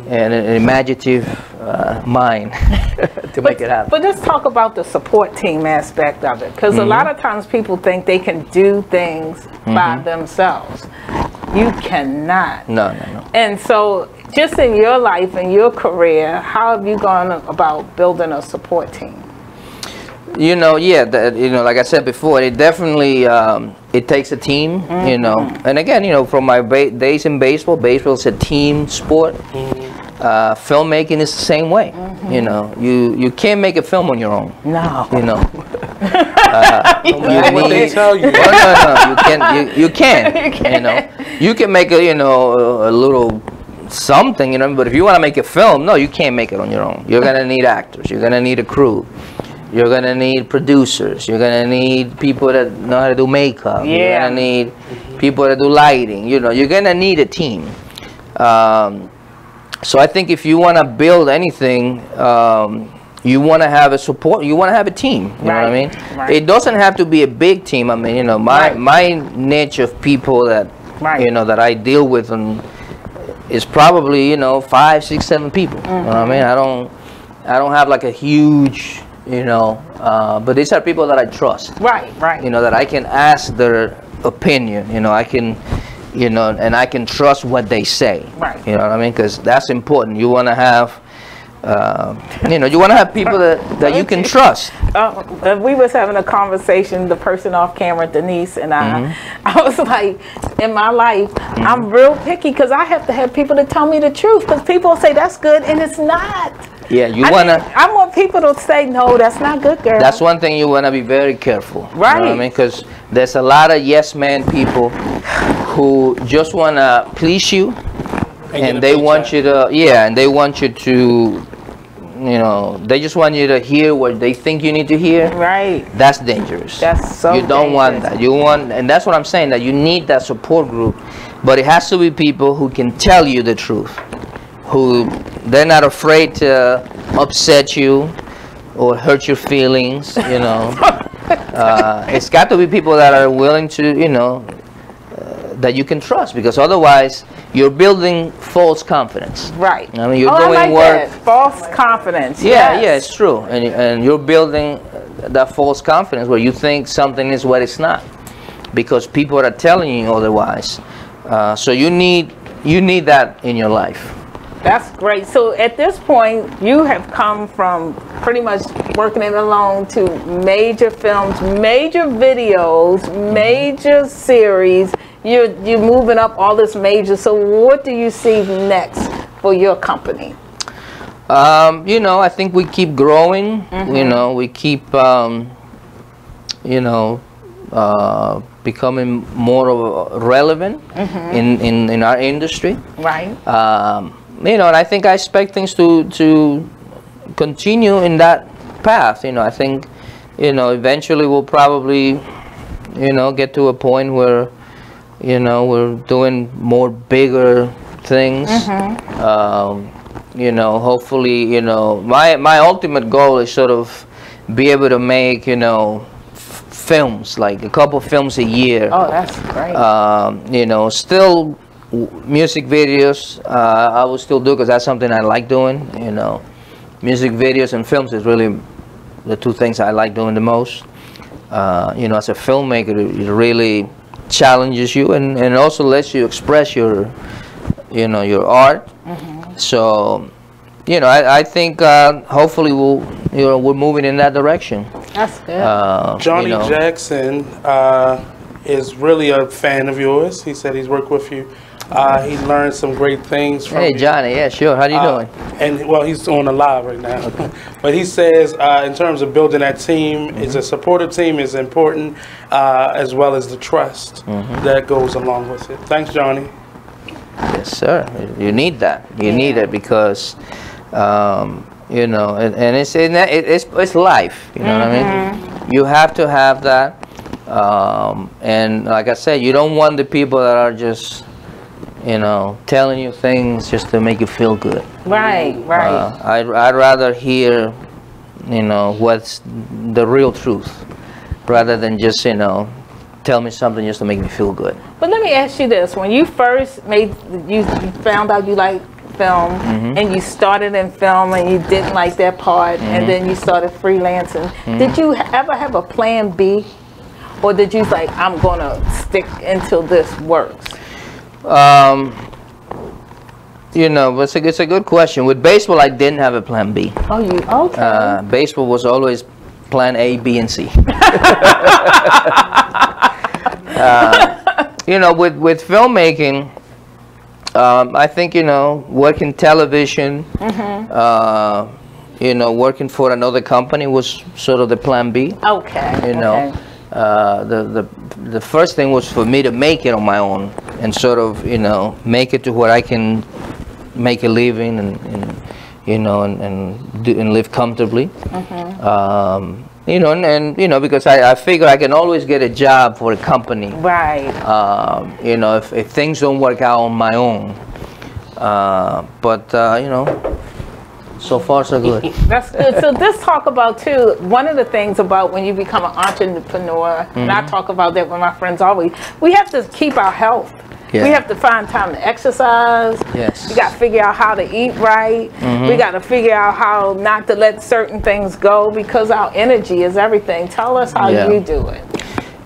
and an imaginative mind to make it happen. But let's talk about the support team aspect of it, because a lot of times people think they can do things by themselves. You cannot. No. And so, just in your life and your career, how have you gone about building a support team? You know, you know, like I said before, it definitely it takes a team. You know, and again, you know, from my days in baseball is a team sport. Filmmaking is the same way. You know, you can't make a film on your own. No. You know. What they tell you. No, you can. You know, you can make a, you know, a little something, you know, but if you want to make a film, no, you can't make it on your own. You're gonna need actors. You're gonna need a crew. You're gonna need producers. You're gonna need people that know how to do makeup. Yeah. You're gonna need people that do lighting. You know, you're gonna need a team. So I think if you want to build anything, you want to have a support. You want to have a team. You know what I mean? Right. It doesn't have to be a big team. I mean, you know, my niche of people that you know that I deal with is probably, you know, 5, 6, 7 people. You know what I mean? I don't have like a huge, you know, but these are people that I trust. Right. You know, that I can ask their opinion. You know, I can, you know, and I can trust what they say. Right. You know what I mean? Because that's important. You want to have, you know, you want to have people that you can trust. We was having a conversation, the person off camera, Denise, and I was like, in my life, I'm real picky because I have to have people to tell me the truth, because people say that's good and it's not. Yeah, I want people to say, no, that's not good, girl. That's one thing you want to be very careful. Right. You know what I mean? Because there's a lot of yes man people who just want to please you, and they want you to, and they want you to, you know, they just want you to hear what they think you need to hear. Right. That's dangerous. That's so You don't want that. You want, and that's what I'm saying, that you need that support group, but it has to be people who can tell you the truth, who they're not afraid to upset you or hurt your feelings, you know. It's got to be people that are willing to, you know, that you can trust, because otherwise you're building false confidence. Right. I mean, you're I doing like work. That. False confidence. Yeah, it's true, and you're building that false confidence where you think something is what it's not, because people are telling you otherwise. So you need that in your life. That's great. So at this point, you have come from pretty much working it alone to major films, major videos, major series. You're moving up all this major. So what do you see next for your company? You know, I think we keep growing. You know, we keep, you know, becoming more relevant in our industry. Right. You know, and I think I expect things to continue in that path. You know, I think, you know, eventually we'll probably, you know, get to a point where, you know, we're doing more bigger things. You know, hopefully, you know, my ultimate goal is sort of be able to make, you know, films, like a couple films a year. Oh, that's great. You know, still music videos, I will still do, because that's something I like doing. You know, music videos and films is really the two things I like doing the most. You know, as a filmmaker, it really challenges you and also lets you express your, you know, your art. So, you know, I think hopefully we're moving in that direction. That's good. Johnny, you know, Jackson is really a fan of yours. He said he's worked with you He learned some great things from Hey, Johnny. Yeah, sure. How you doing? And well, he's on the live right now. Okay. But he says, in terms of building that team, is a supportive team is important, as well as the trust that goes along with it. Thanks, Johnny. Yes, sir. You need that. You need it because, you know, and it's life. You know what I mean? You have to have that. And like I said, you don't want the people that are just, you know, telling you things just to make you feel good. Right, right. I'd rather hear, you know, what's the real truth, rather than just, you know, tell me something just to make me feel good. But let me ask you this: when you first you found out you like film, and you started in film, and you didn't like that part, and then you started freelancing, did you ever have a plan B, or did you like, I'm gonna stick until this works? You know, it's a good question. With baseball, I didn't have a plan B. Oh, you okay? Baseball was always plan A, B, and C. You know, with filmmaking, I think, you know, working television, you know, working for another company was sort of the plan B. Okay. You know, the first thing was for me to make it on my own and sort of, you know, make it to where I can make a living and you know, and live comfortably. You know, and you know, because I figure I can always get a job for a company. Right. You know, if things don't work out on my own. But you know, so far so good. That's good. So let's talk about too, one of the things about when you become an entrepreneur, and I talk about that with my friends always, we have to keep our health. Yeah. We have to find time to exercise. Yes. We got to figure out how to eat right. We got to figure out how not to let certain things go, because our energy is everything. Tell us how you do it.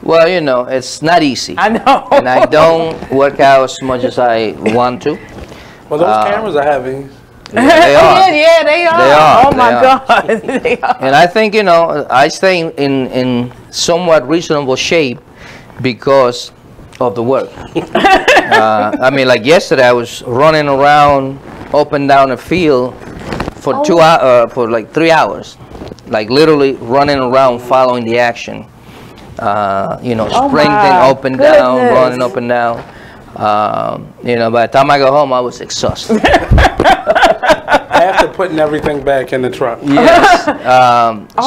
Well, you know, it's not easy. I know. And I don't work out as much as I want to. Well, those cameras are heavy. Yeah, they are. Yeah, they are. They are. Oh my God. They are. And I think, you know, I stay in somewhat reasonable shape because of the work. I mean, like yesterday, I was running around up and down the field for for like 3 hours, like literally running around, following the action. You know, sprinting up and down, running up and down. You know, by the time I go home, I was exhausted. After putting everything back in the truck. Yes.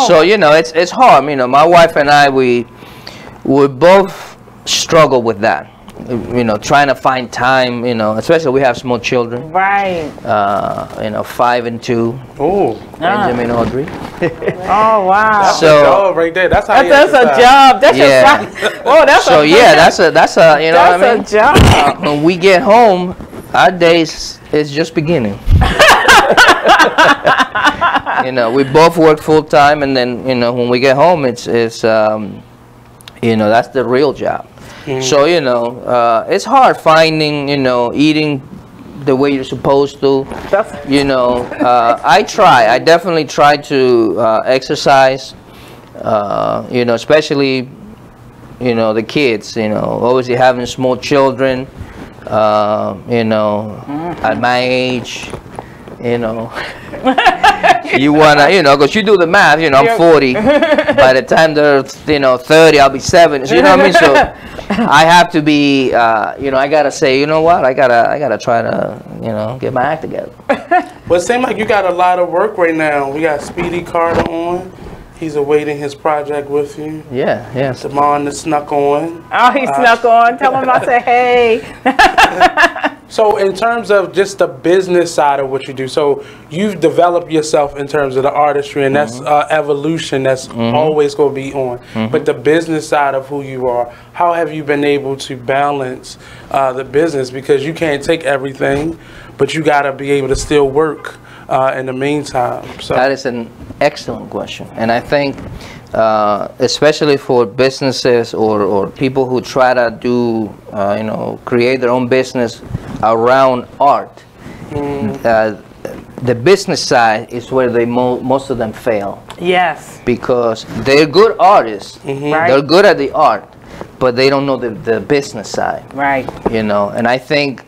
So you know, it's hard. You know, my wife and I, we both struggle with that. You know, trying to find time. You know, especially we have small children. Right. You know, 5 and 2. Oh. Benjamin Audrey. Oh wow. That's a job right there. That's how. That's a job. That's oh, that's so that's a you know what I mean. That's a job. When we get home, our days is just beginning. You know, we both work full time, and then you know when we get home, it's you know, that's the real job. So you know, it's hard finding, you know, eating the way you're supposed to. You know, I definitely try to exercise. You know, especially, you know, the kids. You know, obviously having small children. You know, at my age, you know, you wanna, you know, because you do the math. You know, I'm 40. By the time they're, you know, 30, I'll be 70. So, you know what I mean? So I have to be, you know, I gotta say, you know what? I gotta try to, you know, get my act together. Well, it seems like you got a lot of work right now. We got Speedy Carter on. He's awaiting his project with you. Yeah, yeah. Damon snuck on. Oh, he snuck on. Tell him I said hey. So in terms of just the business side of what you do, so you've developed yourself in terms of the artistry, and that's evolution that's always going to be on. But the business side of who you are, how have you been able to balance the business? Because you can't take everything, but you got to be able to still work in the meantime. So that is an excellent question, and I think especially for businesses or people who try to do you know, create their own business around art, the business side is where they most of them fail. Yes, because they're good artists, they're good at the art, but they don't know the business side. Right. You know, and I think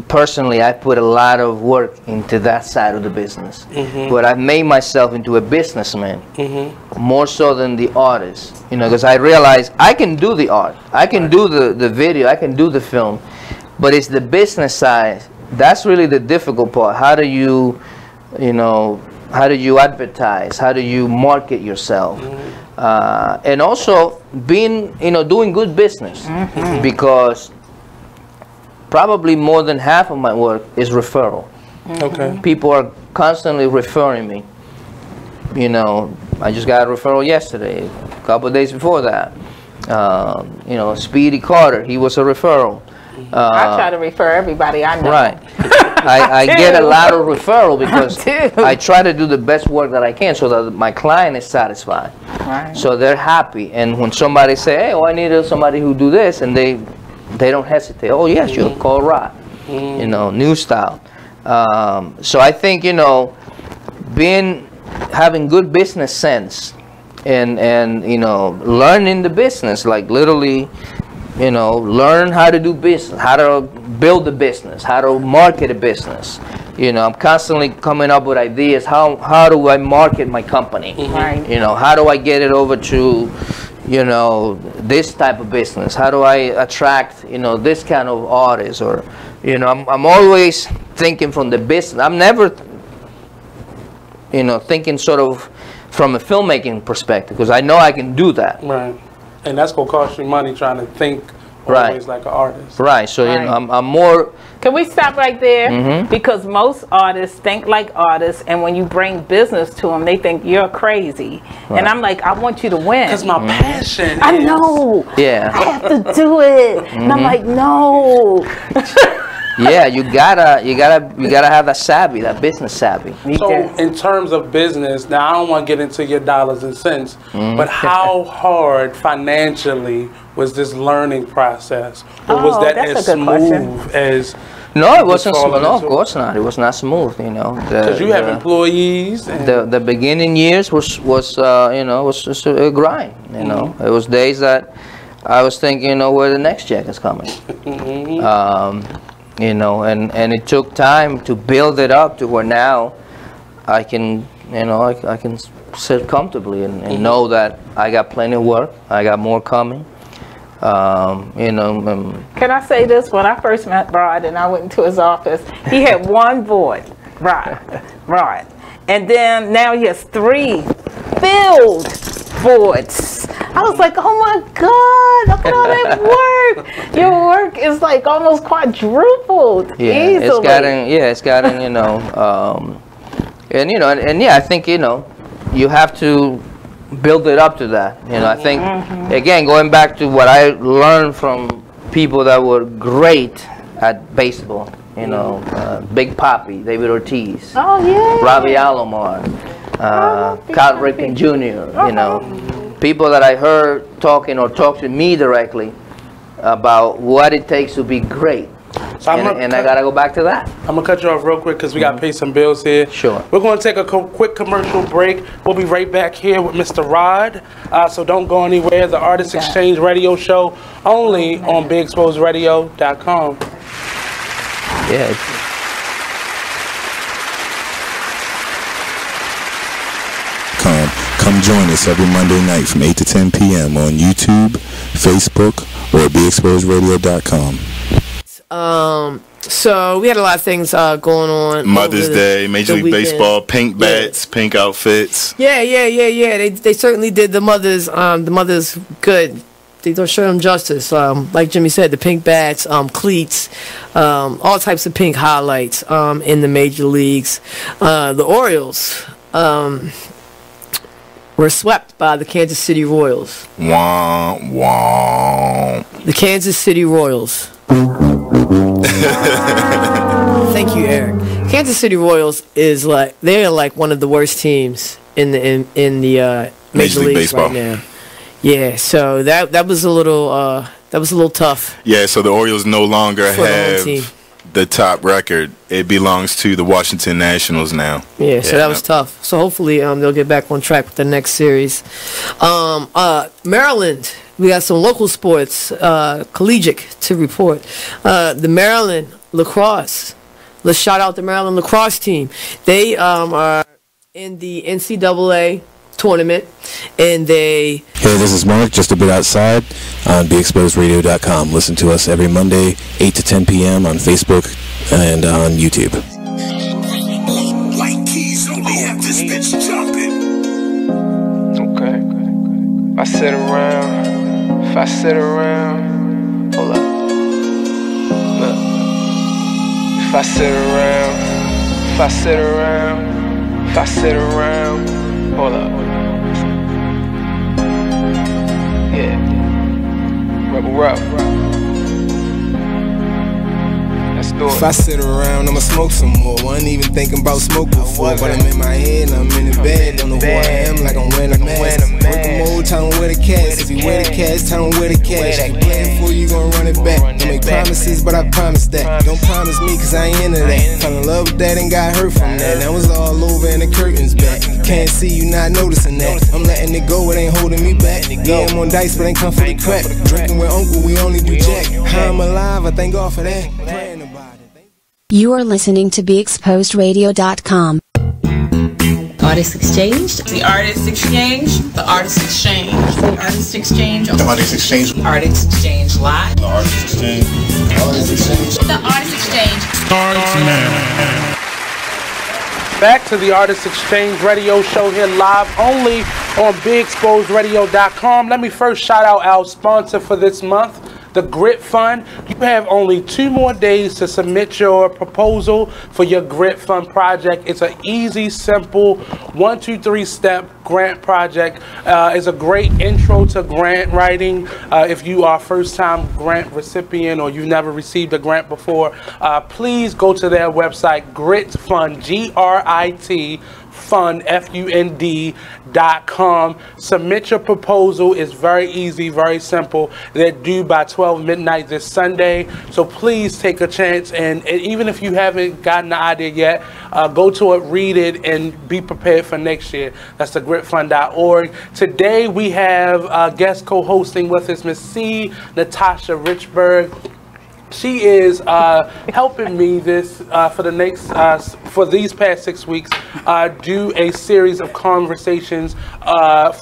personally, I put a lot of work into that side of the business. But I've made myself into a businessman more so than the artist. You know, because I realize I can do the art, I can do the video, I can do the film, but it's the business side that's really the difficult part. How do you, you know, how do you advertise? How do you market yourself? And also being, you know, doing good business, because probably more than half of my work is referral. Okay. People are constantly referring me. You know, I just got a referral yesterday, a couple of days before that. You know, Speedy Carter, he was a referral. I try to refer everybody I know. Right. I get a lot of referral because I try to do the best work that I can so that my client is satisfied. Right. So they're happy. And when somebody say, hey, oh, I need somebody who do this, and they don't hesitate. Oh, yes, you'll call Rod. You know, New Style. So I think, you know, having good business sense and you know, learning the business, like literally, you know, learn how to do business, how to build a business, how to market a business. You know, I'm constantly coming up with ideas. How do I market my company? Right. You know, how do I get it over to, you know, this type of business? How do I attract, you know, this kind of artist? Or, you know, I'm always thinking from the business. I'm never, you know, thinking sort of from a filmmaking perspective, because I know I can do that. Right. And that's going to cost you money trying to think always like an artist. Right. So, you know, I'm more... Can we stop right there? Because most artists think like artists, and when you bring business to them, they think you're crazy. And I'm like, I want you to win. That's my passion. I know. Yeah. I have to do it. And I'm like, no. Yeah, you gotta have that savvy, that business savvy. So in terms of business, now I don't want to get into your dollars and cents, but how hard financially was this learning process? Or was that as smooth as... No, it wasn't smooth. No, of course not. It was not smooth, you know. Because you have employees. And the beginning years was you know, was just a grind, you know. It was days that I was thinking, you know, where the next check is coming. You know, and it took time to build it up to where now I can, you know, I can sit comfortably and know that I got plenty of work. I got more coming. You know. Can I say this? When I first met Rod and I went into his office, he had one board, Rod. And then now he has 3 filled boards. I was like, oh my God, look at all that work. Your work is like almost quadrupled easily. It's gotten, you know, and, you know, and yeah, I think, you know, you have to build it up to that. You know, I think, again, going back to what I learned from people that were great at baseball, you know, Big Papi, David Ortiz, Robbie Alomar, Cal Ripken Jr., you know, people that I heard talking or talk to me directly about what it takes to be great. So and I gotta go back to that. I'm gonna cut you off real quick because we gotta pay some bills here. Sure. We're gonna take a quick commercial break. We'll be right back here with Mr. Rod. So don't go anywhere. The Artist Exchange Radio Show only on BigExposedRadio.com. Yeah. Come join us every Monday night from 8 to 10 p.m. on YouTube, Facebook, or BigExposedRadio.com. So we had a lot of things going on. Mother's Day, Major League Baseball, pink bats, pink outfits. Yeah. They certainly did the mothers good. They don't show them justice. Like Jimmy said, the pink bats, cleats, all types of pink highlights in the major leagues. The Orioles were swept by the Kansas City Royals. Wah, wah. The Kansas City Royals. Thank you, Eric. Kansas City Royals is they're like one of the worst teams in the Major League Baseball right now. Yeah, so that was a little tough. Yeah, so the Orioles no longer have the top record. It belongs to the Washington Nationals now. Yeah, so that was tough. So hopefully they'll get back on track with the next series. Maryland We got some local sports, collegiate to report. The Maryland lacrosse. Let's shout out the Maryland lacrosse team. They are in the NCAA tournament, and they... Hey, this is Mark, just a bit outside on BeExposedRadio.com. Listen to us every Monday, 8 to 10 p.m. on Facebook and on YouTube. White keys only have this bitch jumping. Okay. If I sit around, hold up. Look. If I sit around, hold up. Yeah. Rebel up. Let's do it. If I sit around, I'ma smoke some more. Wasn't even thinking about smoke before, but I'm in my head and I'm in the bed. Don't know who I am, like I'm wearing a mask. Working mode, tell them where the cash. If you wear the cash, tell them where the cash. If you playing for you, gon' run it back. Don't make promises, but I promise that. Don't promise me, cause I ain't into that. Fell in love with that and got hurt from that. That was all over and the curtains back. Can't see you not noticing that. I'm letting it go, it ain't holding me back. Yeah, I'm on dice, but ain't come for the crack. Drinking with uncle, we only do jack. How I'm alive, I thank God for that. You are listening to BeExposedRadio.com. Artist Exchange. The Artist Exchange. The Artist Exchange. The Artist Exchange. The Artist Exchange. Artist Exchange Live. The Artist Exchange. The Artist Exchange. The Artist Exchange. Starts now. Back to the Artist Exchange radio show here live only on BeExposedRadio.com. Let me first shout out our sponsor for this month, the Grit Fund. You have only 2 more days to submit your proposal for your Grit Fund project. It's an easy, simple 1, 2, 3 step grant project. It's a great intro to grant writing. If you are a first-time grant recipient or you've never received a grant before, please go to their website, Grit Fund, G-R-I-T, Fund, F-U-N-D.com. Submit your proposal. It's very easy, very simple. They're due by 12 midnight this Sunday. So please take a chance. And even if you haven't gotten the idea yet, go to it, read it, and be prepared for next year. That's the gritfund.org. Today we have a guest co-hosting with us, Miss C. Natasha Richburg. She is helping me for the next for these past 6 weeks do a series of conversations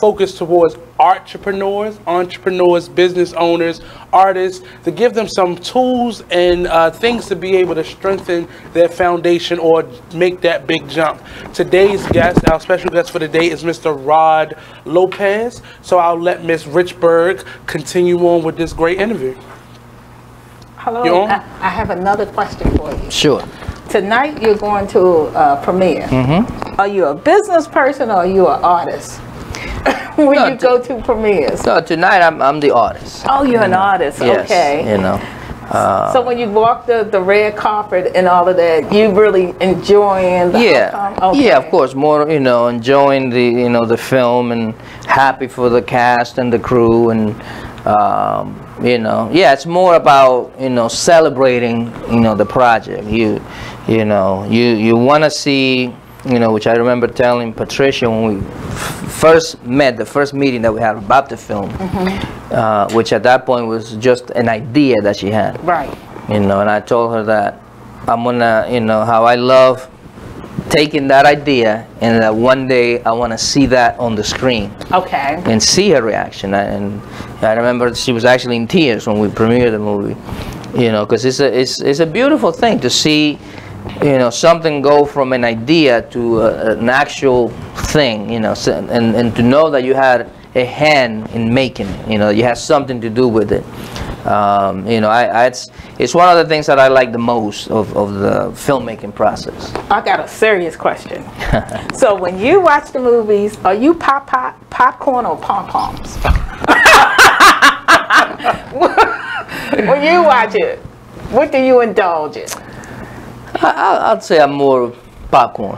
focused towards entrepreneurs, business owners, artists, to give them some tools and things to be able to strengthen their foundation or make that big jump. Today's guest, our special guest for the day, is Mr. Rod Lopez. So I'll let Miss Richburg continue on with this great interview. Hello, I have another question for you. Sure. Tonight you're going to premiere. Mm-hmm. Are you a business person or are you an artist? When you go to premieres? So tonight I'm the artist. Oh, you're an artist. Yes, okay. You know. So when you walk the red carpet and all of that, you really enjoying the outcome? Okay. Yeah, of course, more, you know, enjoying the, the film and happy for the cast and the crew and it's more about, celebrating, the project. You want to see, which I remember telling Patricia when we first met, the first meeting that we had about the film, which at that point was just an idea that she had. Right. And I told her that I'm gonna, how I love taking that idea and that one day I want to see that on the screen. Okay. And see her reaction. And I remember she was actually in tears when we premiered the movie. Because it's a beautiful thing to see, something go from an idea to an actual thing, and to know that you had a hand in making it, you had something to do with it. It's one of the things that I like the most of the filmmaking process. I got a serious question. So when you watch the movies, are you popcorn or pom-poms? When you watch it, what do you indulge in? I'd say I'm more popcorn.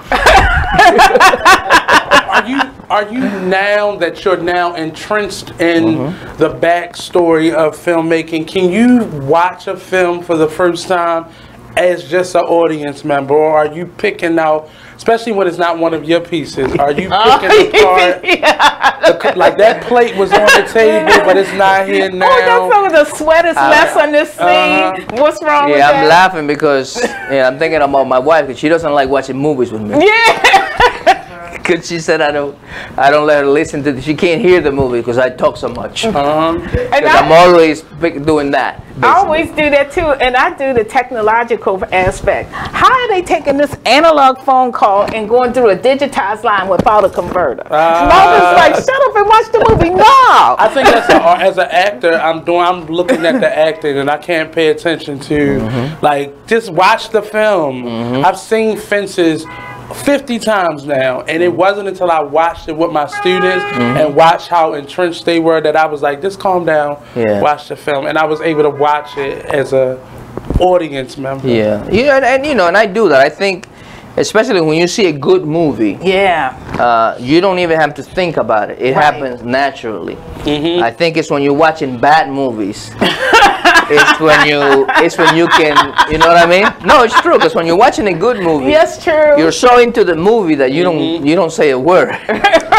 Are you now that you're now entrenched in the backstory of filmmaking, can you watch a film for the first time as just an audience member, or are you picking out especially when it's not one of your pieces. Are you picking apart? Like that plate was on the table, but it's not here now. Oh, that's some of the sweat is less on this scene. What's wrong with that? Yeah, I'm laughing because I'm thinking about my wife because she doesn't like watching movies with me. Yeah. Because she said I don't let her listen to. She can't hear the movie because I talk so much. And I'm always doing that. Basically. I always do that too, and I do the technological aspect. How are they taking this analog phone call and going through a digitized line without a converter? Mama's like, shut up and watch the movie. No. I think that's as an actor, I'm looking at the acting and I can't pay attention to like just watch the film. I've seen Fences 50 times now, and it wasn't until I watched it with my students and watched how entrenched they were that I was like, just calm down, watch the film, and I was able to watch it as a audience member. And I do that. I think especially when you see a good movie, you don't even have to think about it. It happens naturally. I think it's when you're watching bad movies it's when you can, you know what I mean? No, it's true, because when you're watching a good movie, yes, true, you're so into the movie that you don't say a word.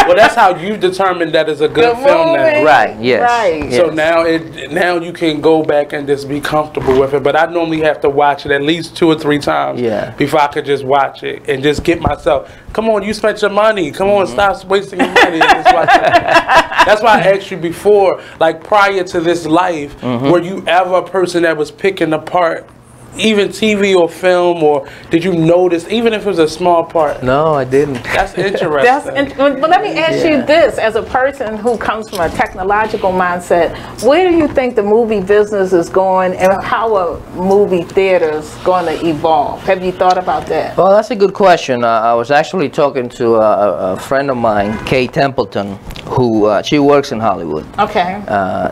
Well, that's how you determine that it's a good film now. Right, yes. Right. So now you can go back and just be comfortable with it. But I normally have to watch it at least 2 or 3 times before I could just watch it and just get myself, come on, you spent your money. Come on, stop wasting your money. And just watch it. That's why I asked you before, like prior to this life, were you ever a person that was picking apart even TV or film, or did you notice, even if it was a small part? No, I didn't. That's interesting. But let me ask you this, as a person who comes from a technological mindset, where do you think the movie business is going, and how are movie theaters going to evolve? Have you thought about that? Well, that's a good question. I was actually talking to a friend of mine, Kay Templeton, who she works in Hollywood. Okay.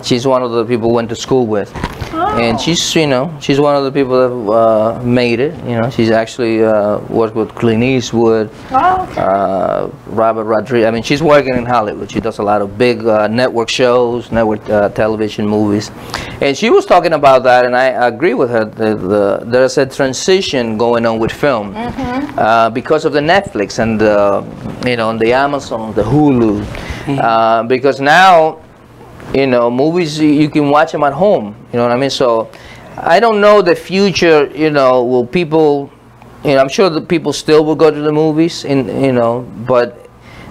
She's one of the people we went to school with. And she's one of the people that made it. She's actually worked with Clint Eastwood, Robert Rodriguez. I mean, she's working in Hollywood. She does a lot of big network shows, network television movies. And she was talking about that, and I agree with her. There's a transition going on with film because of the Netflix and the Amazon, the Hulu, because now, movies, you can watch them at home. You know what I mean? So I don't know the future, will people, I'm sure the people still will go to the movies, but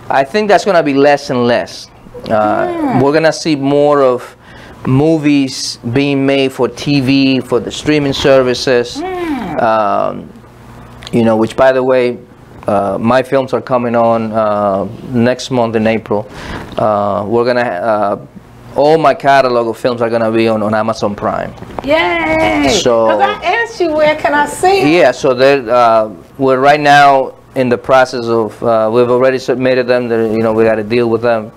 I think that's going to be less and less. We're going to see more of movies being made for TV, for the streaming services, which, by the way, my films are coming on next month in April. We're going to all my catalog of films are going to be on Amazon Prime. Yay! So, because I asked you, where can I see it? Yeah, so we're right now in the process of, we've already submitted them. We got to deal with them.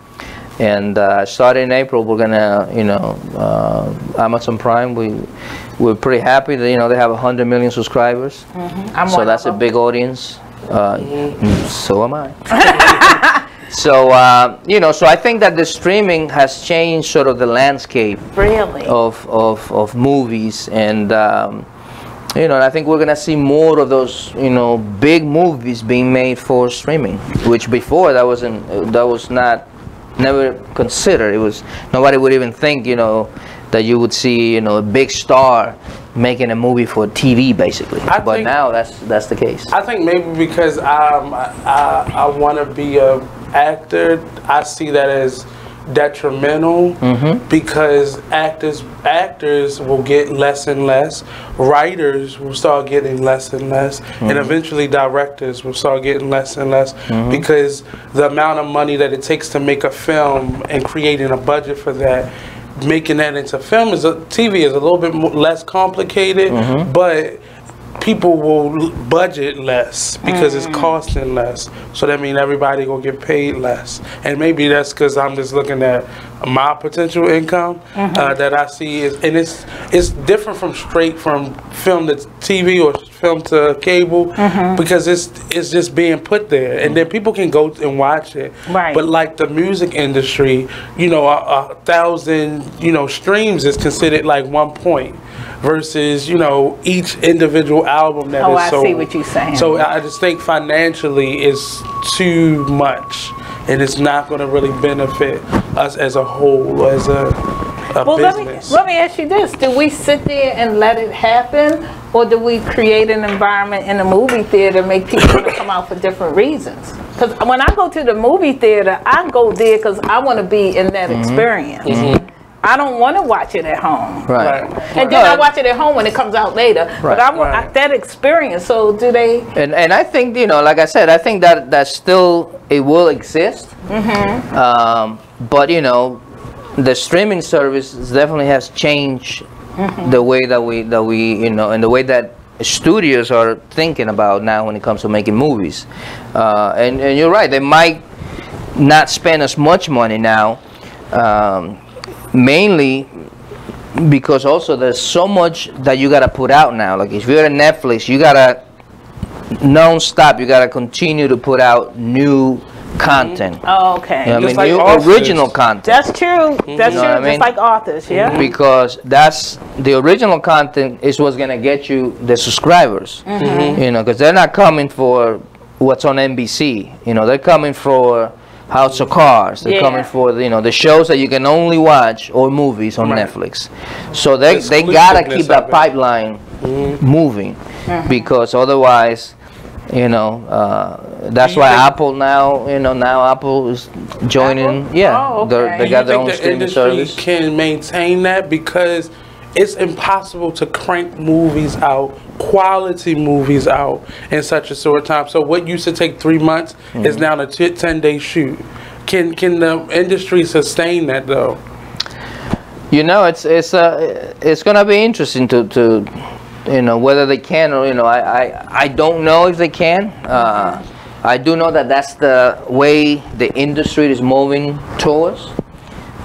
And starting in April, we're going to, Amazon Prime, we're pretty happy that, they have 100 million subscribers. So that's a big audience. So am I. So, so I think that the streaming has changed sort of the landscape of movies, and and I think we're gonna see more of those big movies being made for streaming, which before that was never considered. It was, nobody would even think that you would see a big star making a movie for TV, basically. But now that's the case. I think maybe because I want to be a actor, I see that as detrimental, because actors will get less and less, writers will start getting less and less, and eventually directors will start getting less and less, because the amount of money that it takes to make a film and creating a budget for that, making that into film TV is a little bit less complicated, but people will budget less because it's costing less. So that means everybody gonna get paid less. And maybe that's because I'm just looking at my potential income that I see and it's different from straight from film to TV or film to cable, because it's just being put there, and then people can go and watch it. Right. But like the music industry, 1,000 streams is considered like 1 point. versus, you know, each individual album that is sold. I see what you're saying. So I just think financially it's too much, and it's not going to really benefit us as a whole, as a business. Let me ask you this. Do we sit there and let it happen, or do we create an environment in the movie theater make people want to come out for different reasons? Because when I go to the movie theater, I go there because I want to be in that experience. I don't want to watch it at home. Right. And then I watch it at home when it comes out later. Right. But I want that experience. So do they? And I think, you know, like I said, I think that still, it will exist. But, you know, the streaming service definitely has changed the way that we, you know, and the way that studios are thinking about now when it comes to making movies. And you're right, they might not spend as much money now, mainly because also there's so much that you gotta put out now. Like if you're at Netflix, you gotta non-stop, you gotta continue to put out new content. Oh, okay. You know, I mean, like new original content. That's true. That's true. Just like authors, yeah. Because that's the original content is what's gonna get you the subscribers. You know, because they're not coming for what's on NBC. You know, they're coming for House of Cards. They're coming for the, you know, the shows that you can only watch or movies on Netflix. So they gotta keep that pipeline moving, because otherwise, you know, that's why Apple now, you know, Apple is joining. Apple? Yeah, they got their own streaming service. Can maintain that, because it's impossible to crank movies out, quality movies out in such a short time. So what used to take 3 months is now a 10-day shoot. Can the industry sustain that though? You know, it's gonna be interesting to you know, whether they can, or, you know, I don't know if they can. I do know that that's the way the industry is moving towards.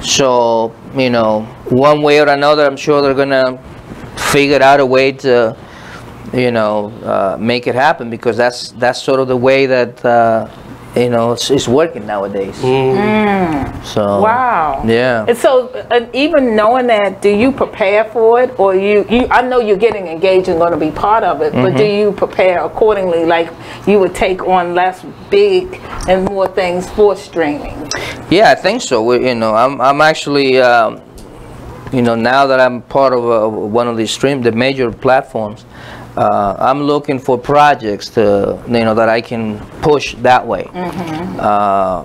So, you know, one way or another, I'm sure they're gonna figure out a way to, you know, make it happen, because that's sort of the way that you know, it's working nowadays. So wow. Yeah. And so, even knowing that, do you prepare for it, or you I know you're getting engaged and going to be part of it, but do you prepare accordingly, like you would take on less big and more things for streaming? Yeah, I think so. You know, I'm actually you know, now that I'm part of one of these the major platforms, I'm looking for projects to, you know, that I can push that way.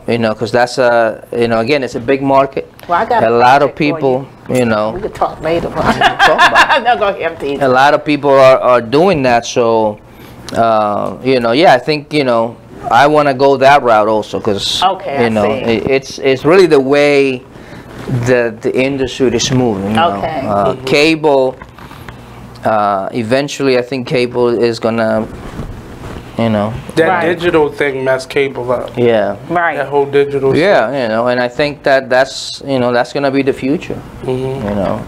You know, because that's you know, again, it's a big market. Well, I got a lot of people, you know. We could talk later. No, go ahead, a lot of people are doing that. So, you know, yeah, I think, you know, I want to go that route also, because you know, it's really the way the industry is moving. You know? Cable. Eventually, I think cable is gonna, you know, that digital thing messed cable up. Yeah, that whole digital. Yeah, you know, and I think that's, you know, that's gonna be the future. You know,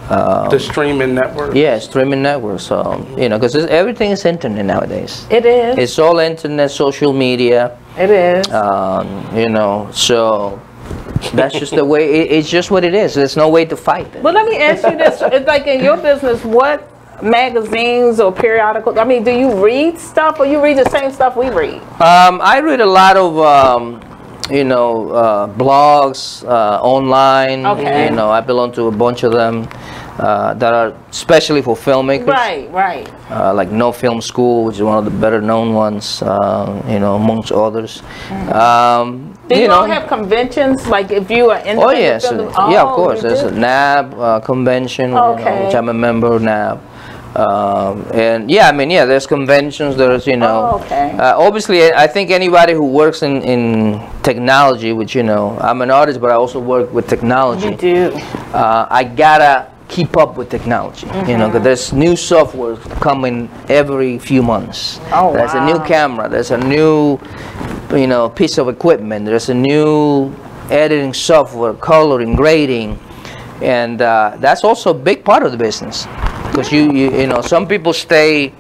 the streaming network. Yeah, streaming networks. So you know, because everything is internet nowadays. It is. It's all internet, social media. It is. You know, so. That's just the way. It's just what it is. There's no way to fight it. Well, let me ask you this: it's like in your business, what magazines or periodicals? I mean, do you read stuff, or you read the same stuff we read? I read a lot of, you know, blogs online. You know, I belong to a bunch of them that are especially for filmmakers. Right. Like No Film School, which is one of the better known ones. You know, amongst others. Do you all have conventions, like if you are in the yeah, of course. There's a NAB convention, you know, which I'm a member of NAB. And yeah, I mean, yeah, there's conventions, there's, you know, obviously I think anybody who works in technology, which, you know, I'm an artist, but I also work with technology. You do. I gotta keep up with technology, you know, because there's new software coming every few months. There's a new camera, there's a new, you know, piece of equipment, there's a new editing software, coloring, grading, and that's also a big part of the business. Because you know, some people stay,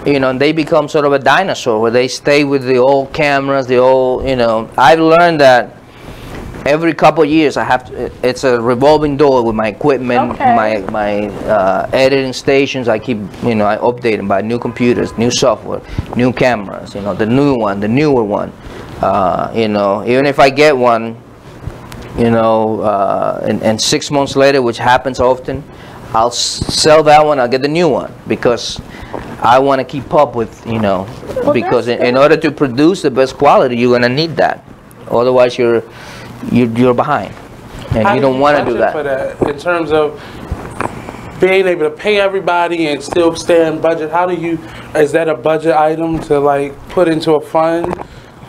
you know, and they become sort of a dinosaur, where they stay with the old cameras, the old, you know. I've learned that every couple of years I have to, it's a revolving door with my equipment, my editing stations. I keep, you know, I update them by new computers, new software, new cameras, you know, the new one, the newer one. You know, even if I get one, you know, and 6 months later, which happens often, I'll sell that one, I'll get the new one, because I want to keep up with, you know, because in order to produce the best quality, you're going to need that. Otherwise, you're behind, and you don't want to do that. For that. In terms of being able to pay everybody and still stay in budget, how do you, is that a budget item to like put into a fund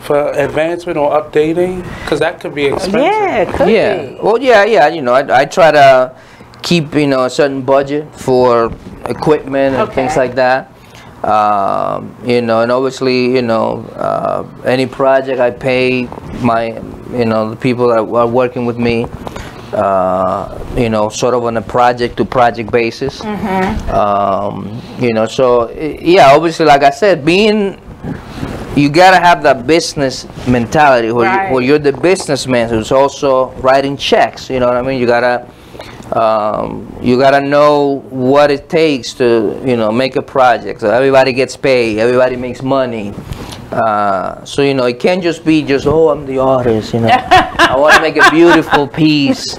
for advancement or updating? Because that could be expensive. Yeah, it could be. Well, yeah, you know, I try to keep, you know, a certain budget for equipment and things like that. You know, and obviously, you know, any project I pay my, you know, the people that are working with me, you know, sort of on a project to project basis. You know, so yeah, obviously, like I said, you gotta have that business mentality where you're the businessman who's also writing checks. You know what I mean? You gotta know what it takes to, you know, make a project. So everybody gets paid, everybody makes money. So, you know, it can't just be oh, I'm the artist, you know. I want to make a beautiful piece.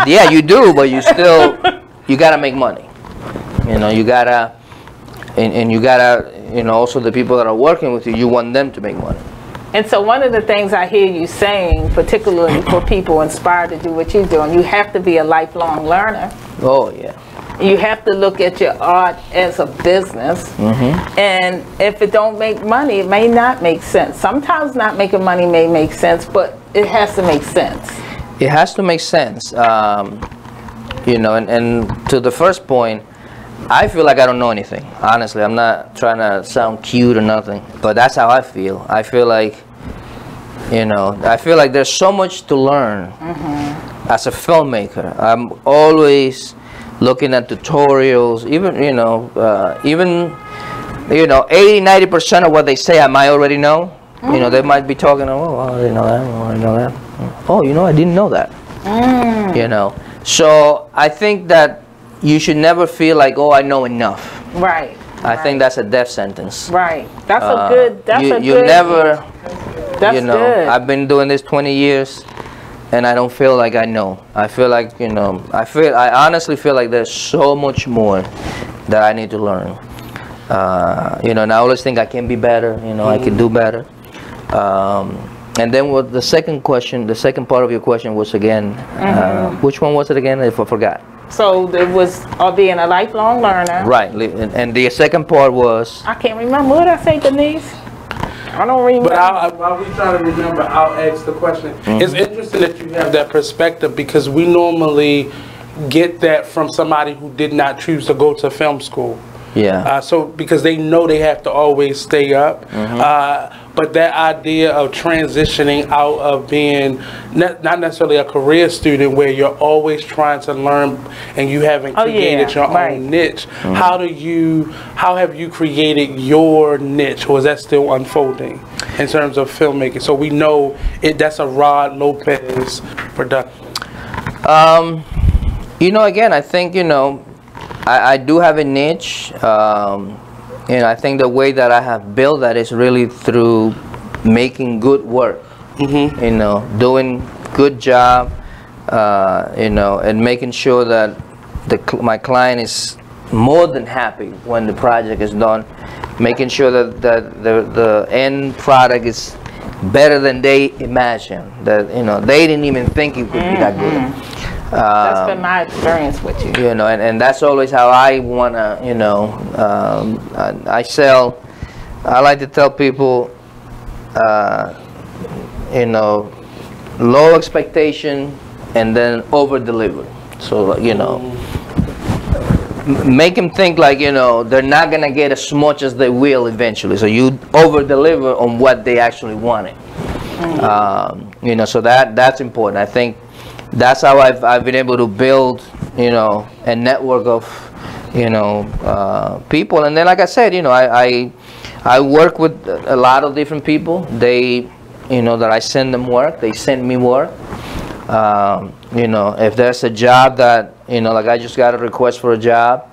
Yeah, you do, but you gotta make money. You know, you gotta, and you gotta, you know, also the people that are working with you, you want them to make money. And so one of the things I hear you saying, particularly for people inspired to do what you're doing, you have to be a lifelong learner. Oh, yeah. You have to look at your art as a business. And if it don't make money, it may not make sense. Sometimes not making money may make sense, but it has to make sense. It has to make sense. You know, and to the first point, I feel like I don't know anything. Honestly, I'm not trying to sound cute or nothing, but that's how I feel. I feel like, you know, I feel like there's so much to learn as a filmmaker. I'm always looking at tutorials, even, you know, 80-90% of what they say I might already know. You know, they might be talking, oh, I didn't know that, oh, I didn't know that. Oh, you know, I didn't know that. You know, so I think that you should never feel like, oh, I know enough. Right. I think that's a death sentence. Right. That's a good. That's a you good. never. That's you know, good. I've been doing this 20 years, and I don't feel like I know. I feel like, you know, I honestly feel like there's so much more that I need to learn. You know, and I always think I can be better. You know, I can do better. And then what the second question, the second part of your question was again, which one was it again? If I forgot. So there was being a lifelong learner. Right, and the second part was. I can't remember. What did I say, Denise? I don't remember. But while we try to remember, I'll ask the question. It's interesting that you have that perspective, because we normally get that from somebody who did not choose to go to film school. Yeah. So because they know they have to always stay up. But that idea of transitioning out of being not necessarily a career student where you're always trying to learn and you haven't created your own niche. How have you created your niche, or is that still unfolding in terms of filmmaking? So we know that's a Rod Lopez production. You know, again, I think, you know, I do have a niche. And I think the way that I have built that is really through making good work, you know, doing good job, you know, and making sure that my client is more than happy when the project is done, making sure that the end product is better than they imagined, that, you know, they didn't even think it would be that good. That's been my experience with you. You know, and that's always how I want to, you know, I like to tell people, you know, low expectation and then over deliver. So, you know, make them think like, you know, they're not going to get as much as they will eventually. So you over deliver on what they actually wanted. You know, so that's important. I think that's how I've been able to build, you know, a network of, you know, people. And then, like I said, you know, I work with a lot of different people. They you know, that I send them work. They send me work. You know, if there's a job that, you know, like I just got a request for a job,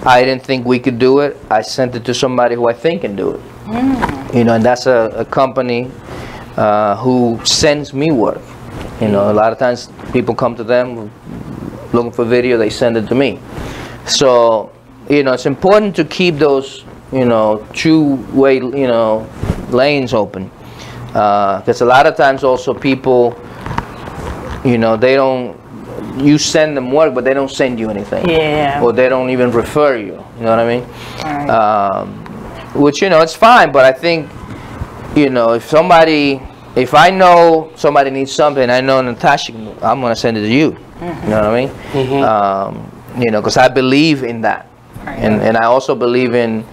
I didn't think we could do it, I sent it to somebody who I think can do it. You know, and that's a company who sends me work. You know, a lot of times people come to them looking for video, they send it to me. So, you know, it's important to keep those, you know, two-way, you know, lanes open. Because a lot of times also people, you know, they don't, you send them work, but they don't send you anything. Yeah. Or they don't even refer you. You know what I mean? Right. Which, you know, it's fine, but I think, you know, if I know somebody needs something, I know Natasha, I'm going to send it to you. You know what I mean? You know, because I believe in that. Right. And I also believe in,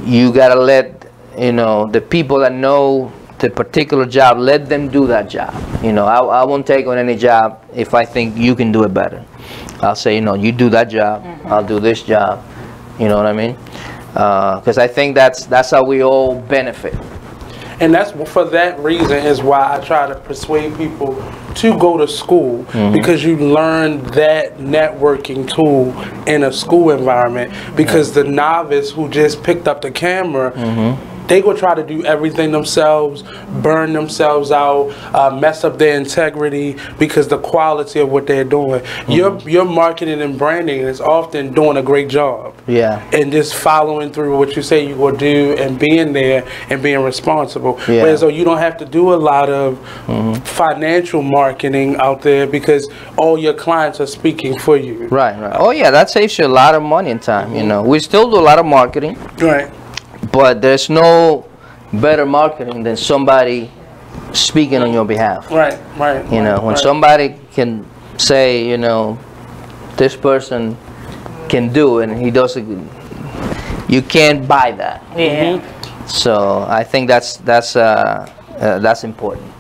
you got to let, you know, the people that know the particular job, let them do that job. You know, I won't take on any job if I think you can do it better. I'll say, you know, you do that job, I'll do this job. You know what I mean? Because I think that's how we all benefit. And that's for that reason is why I try to persuade people to go to school, because you learn that networking tool in a school environment. Because the novice who just picked up the camera, they go try to do everything themselves, burn themselves out, mess up their integrity because the quality of what they're doing. Your marketing and branding is often doing a great job. Yeah. And just following through what you say you will do and being there and being responsible. Yeah. Whereas though you don't have to do a lot of financial marketing out there because all your clients are speaking for you. Right, right. Oh yeah, that saves you a lot of money and time. You know, we still do a lot of marketing. Right. But there's no better marketing than somebody speaking on your behalf. Right, right. You know, when somebody can say, you know, this person can do it and he does it, you can't buy that. Yeah. So I think that's important.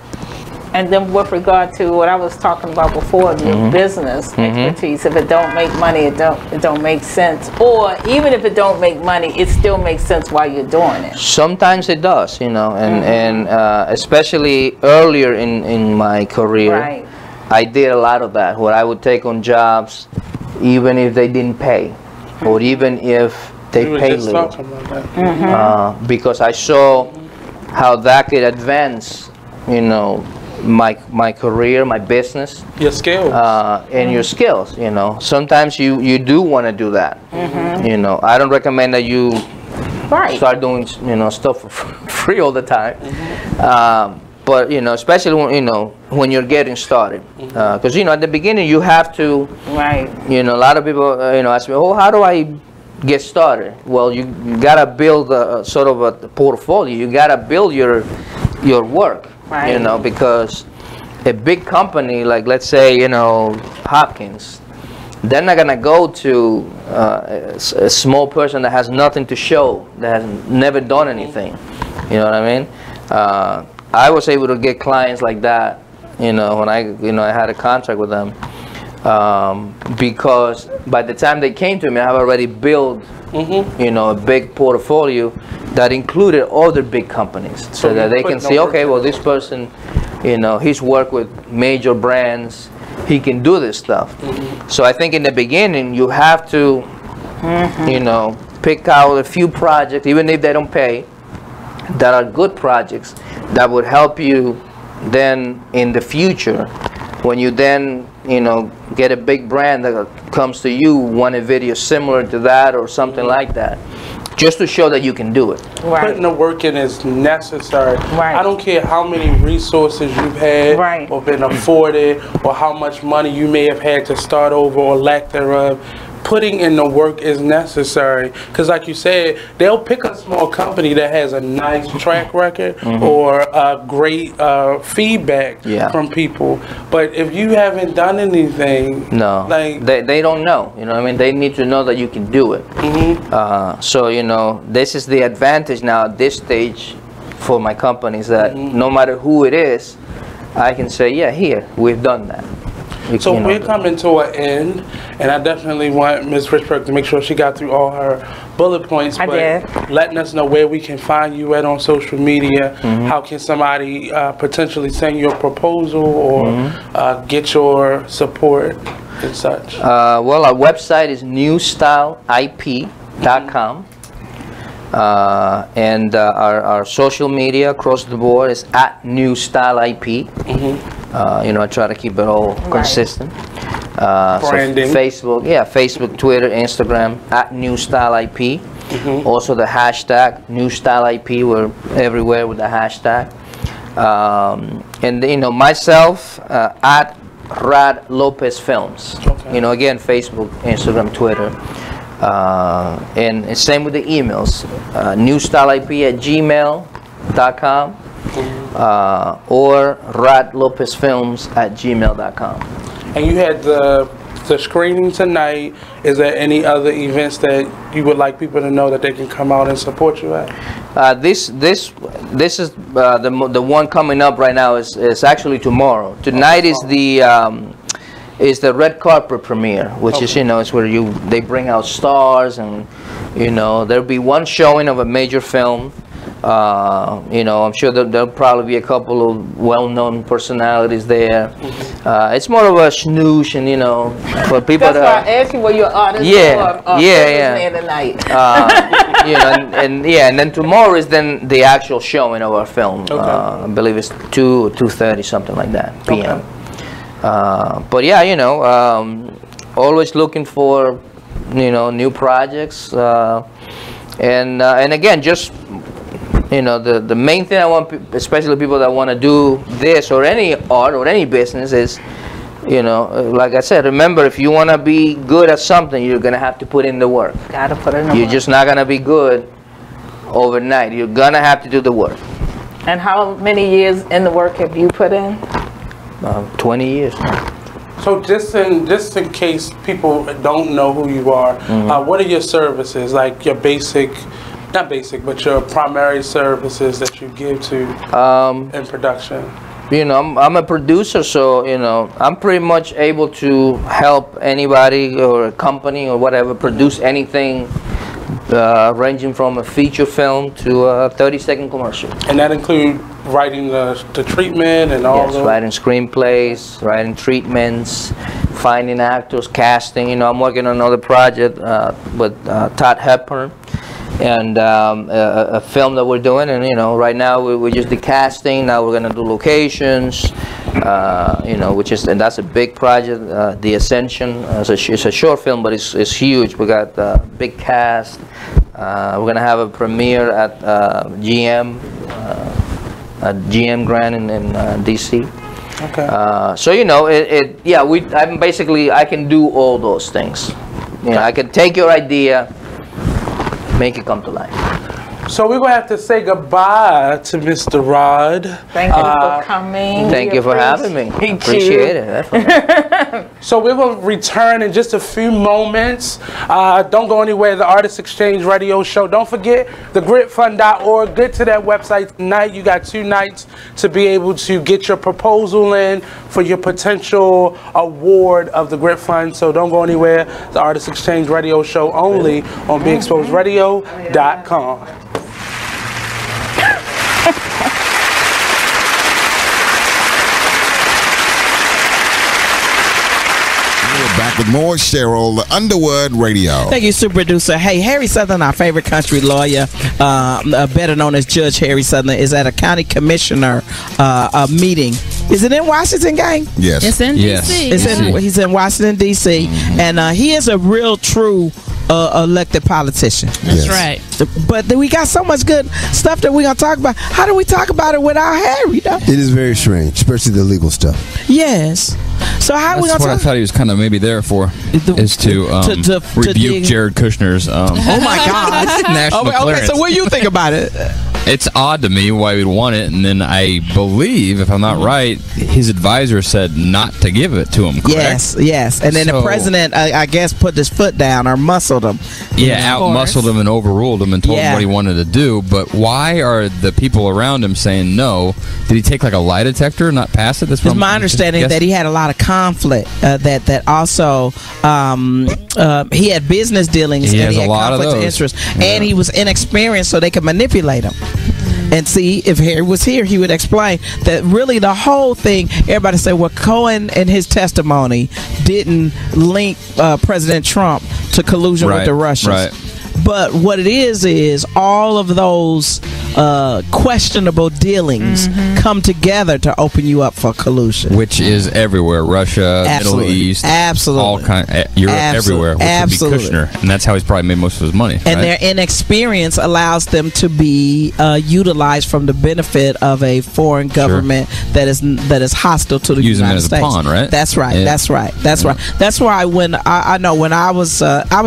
And then with regard to what I was talking about before, your business expertise, if it don't make money, it don't make sense. Or even if it don't make money, it still makes sense while you're doing it. Sometimes it does, you know, and especially earlier in my career, I did a lot of that, where I would take on jobs even if they didn't pay, or even if they paid little, because I saw how that could advance, you know, my career, my business, your skills, and your skills. You know, sometimes you do want to do that. You know, I don't recommend that you start doing, you know, stuff for free all the time. But you know, especially when, you know, when you're getting started, because you know, at the beginning you have to. You know, a lot of people you know, ask me, oh, how do I get started? Well, you gotta build a sort of a portfolio. You gotta build your work. You know, because a big company like, let's say, you know, Hopkins, they're not gonna go to a small person that has nothing to show, that has never done anything. You know what I mean? I was able to get clients like that, you know, when I had a contract with them, because by the time they came to me, I have already built, you know, a big portfolio that included other big companies, so that they can see, okay, well, this person, you know, he's worked with major brands, he can do this stuff. So I think in the beginning you have to, you know, pick out a few projects, even if they don't pay, that are good projects that would help you then in the future, when you then, you know, get a big brand that comes to you, want a video similar to that or something like that, just to show that you can do it. Putting the work in is necessary. I don't care how many resources you've had or been afforded, or how much money you may have had to start over or lack thereof. Putting in the work is necessary, because like you said, they'll pick a small company that has a nice track record or great feedback from people, but if you haven't done anything, like they don't know. You know what I mean? They need to know that you can do it. So you know, this is the advantage now at this stage for my companies, that no matter who it is, I can say, yeah, here, we've done that. So we're coming to an end, and I definitely want Ms. Richburg to make sure she got through all her bullet points. I did. Letting us know where we can find you at on social media. How can somebody potentially send you a proposal or get your support and such? Well, our website is newstyleip.com. And our social media across the board is at NewStyleIP. You know, I try to keep it all consistent. Branding. So Facebook, Twitter, Instagram at NewStyleIP. Also the hashtag NewStyleIP. We're everywhere with the hashtag. And you know, myself at Rad Lopez Films. You know, again, Facebook, Instagram, Twitter. And same with the emails, newstyleip@gmail.com or radlopezfilms@gmail.com. And you had the screening tonight. Is there any other events that you would like people to know that they can come out and support you at? This is the one coming up right now is actually tomorrow. Tonight is the red carpet premiere, which is, you know, it's where they bring out stars, and you know, there'll be one showing of a major film. You know, I'm sure there'll probably be a couple of well-known personalities there. It's more of a snooze, and you know, for people. That's why I asked you, were you an artist or businessman tonight? You know, and then tomorrow is then the actual showing of our film. I believe it's 2:30, something like that, p.m. But yeah, you know, always looking for, you know, new projects, and again, just, you know, the main thing I want, especially people that want to do this or any art or any business, is, you know, like I said, remember, if you want to be good at something, you're gonna have to put in the work. Gotta put in the work. You're just not gonna be good overnight. You're gonna have to do the work. And how many years in the work have you put in? 20 years. So just in case people don't know who you are, what are your services, like your basic, not basic, but your primary services that you give to in production? You know, I'm a producer, so, you know, I'm pretty much able to help anybody or a company or whatever produce anything, ranging from a feature film to a 30-second commercial. And that includes writing the treatment and all those? Writing screenplays, writing treatments, finding actors, casting. You know, I'm working on another project with Todd Hepburn, and a film that we're doing, and you know, right now we just did casting. Now we're gonna do locations, you know, and that's a big project. The Ascension, it's a short film, but it's huge. We got a big cast. We're gonna have a premiere at GM Grand in DC. Okay. So you know, I can do all those things. You know, I can take your idea, make it come to life. So we're going to have to say goodbye to Mr. Rod. Thank you for coming. Thank you for having me. Appreciate it. So we're going to return in just a few moments. Don't go anywhere. The Artist Exchange Radio Show. Don't forget thegritfund.org. Get to that website tonight. You got 2 nights to be able to get your proposal in for your potential award of the Grit Fund. So don't go anywhere. The Artist Exchange Radio Show only on BeExposedRadio.com. Back with more Cheryl Underwood Radio. Thank you, super producer. Hey, Harry Southern, our favorite country lawyer, better known as Judge Harry Southern, is at a county commissioner meeting. Is it in Washington, gang? Yes. It's in D.C. He's in Washington, D.C. And he is a real, true elected politician. That's right. But we got so much good stuff that we're going to talk about. How do we talk about it without Harry, though? It is very strange, especially the legal stuff. Yes. So how are we going to talk? That's what I thought he was kind of maybe there for, is to rebuke Jared Kushner's oh my God. national clearance. Okay, so what do you think about it? It's odd to me why we'd want it, and then I believe, if I'm not right, his advisor said not to give it to him, correct? Yes. And then the president, I guess, put his foot down or muscled him. Yeah, out-muscled him and overruled him and told him what he wanted to do. But why are the people around him saying no? Did he take like a lie detector and not pass it? That's it's my understanding that he had a lot of conflict. That also he had business dealings. He and has he had a lot of conflict those. interest, and he was inexperienced, so they could manipulate him. And see, if Harry was here, he would explain that really the whole thing, everybody said, well, Cohen in his testimony didn't link President Trump to collusion with the Russians. Right. But what it is all of those questionable dealings come together to open you up for collusion, which is everywhere. Russia, Middle East, all kind, Europe, everywhere. Which would be Kushner, and that's how he's probably made most of his money. And their inexperience allows them to be utilized from the benefit of a foreign government that is hostile to the United States. Pawn, right? That's right. Yeah. That's right. That's why when I know when I was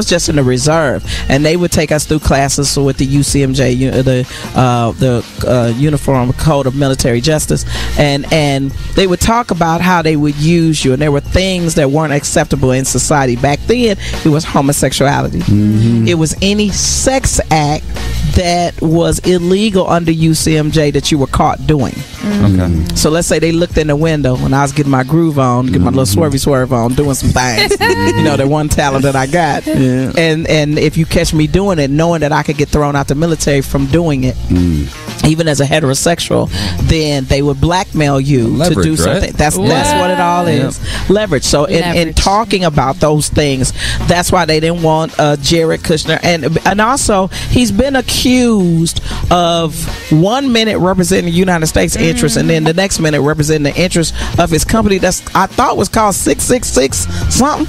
just in the reserve, and they would take us through classes with the UCMJ, the Uniform Code of Military Justice, and they would talk about how they would use you, and there were things that weren't acceptable in society. Back then, it was homosexuality. It was any sex act that was illegal under UCMJ that you were caught doing. Okay. So let's say they looked in the window when I was getting my groove on, getting my little swerve on, doing some things. You know, the one talent that I got. Yeah. And if you catch me doing it, knowing that I could get thrown out the military from doing it, even as a heterosexual, then they would blackmail you to do something. Right? That's what it all is. Leverage. So in talking about those things, that's why they didn't want Jared Kushner. And also, he's been accused of 1 minute representing the United States interest, and then the next minute representing the interest of his company that's I thought was called 666 something.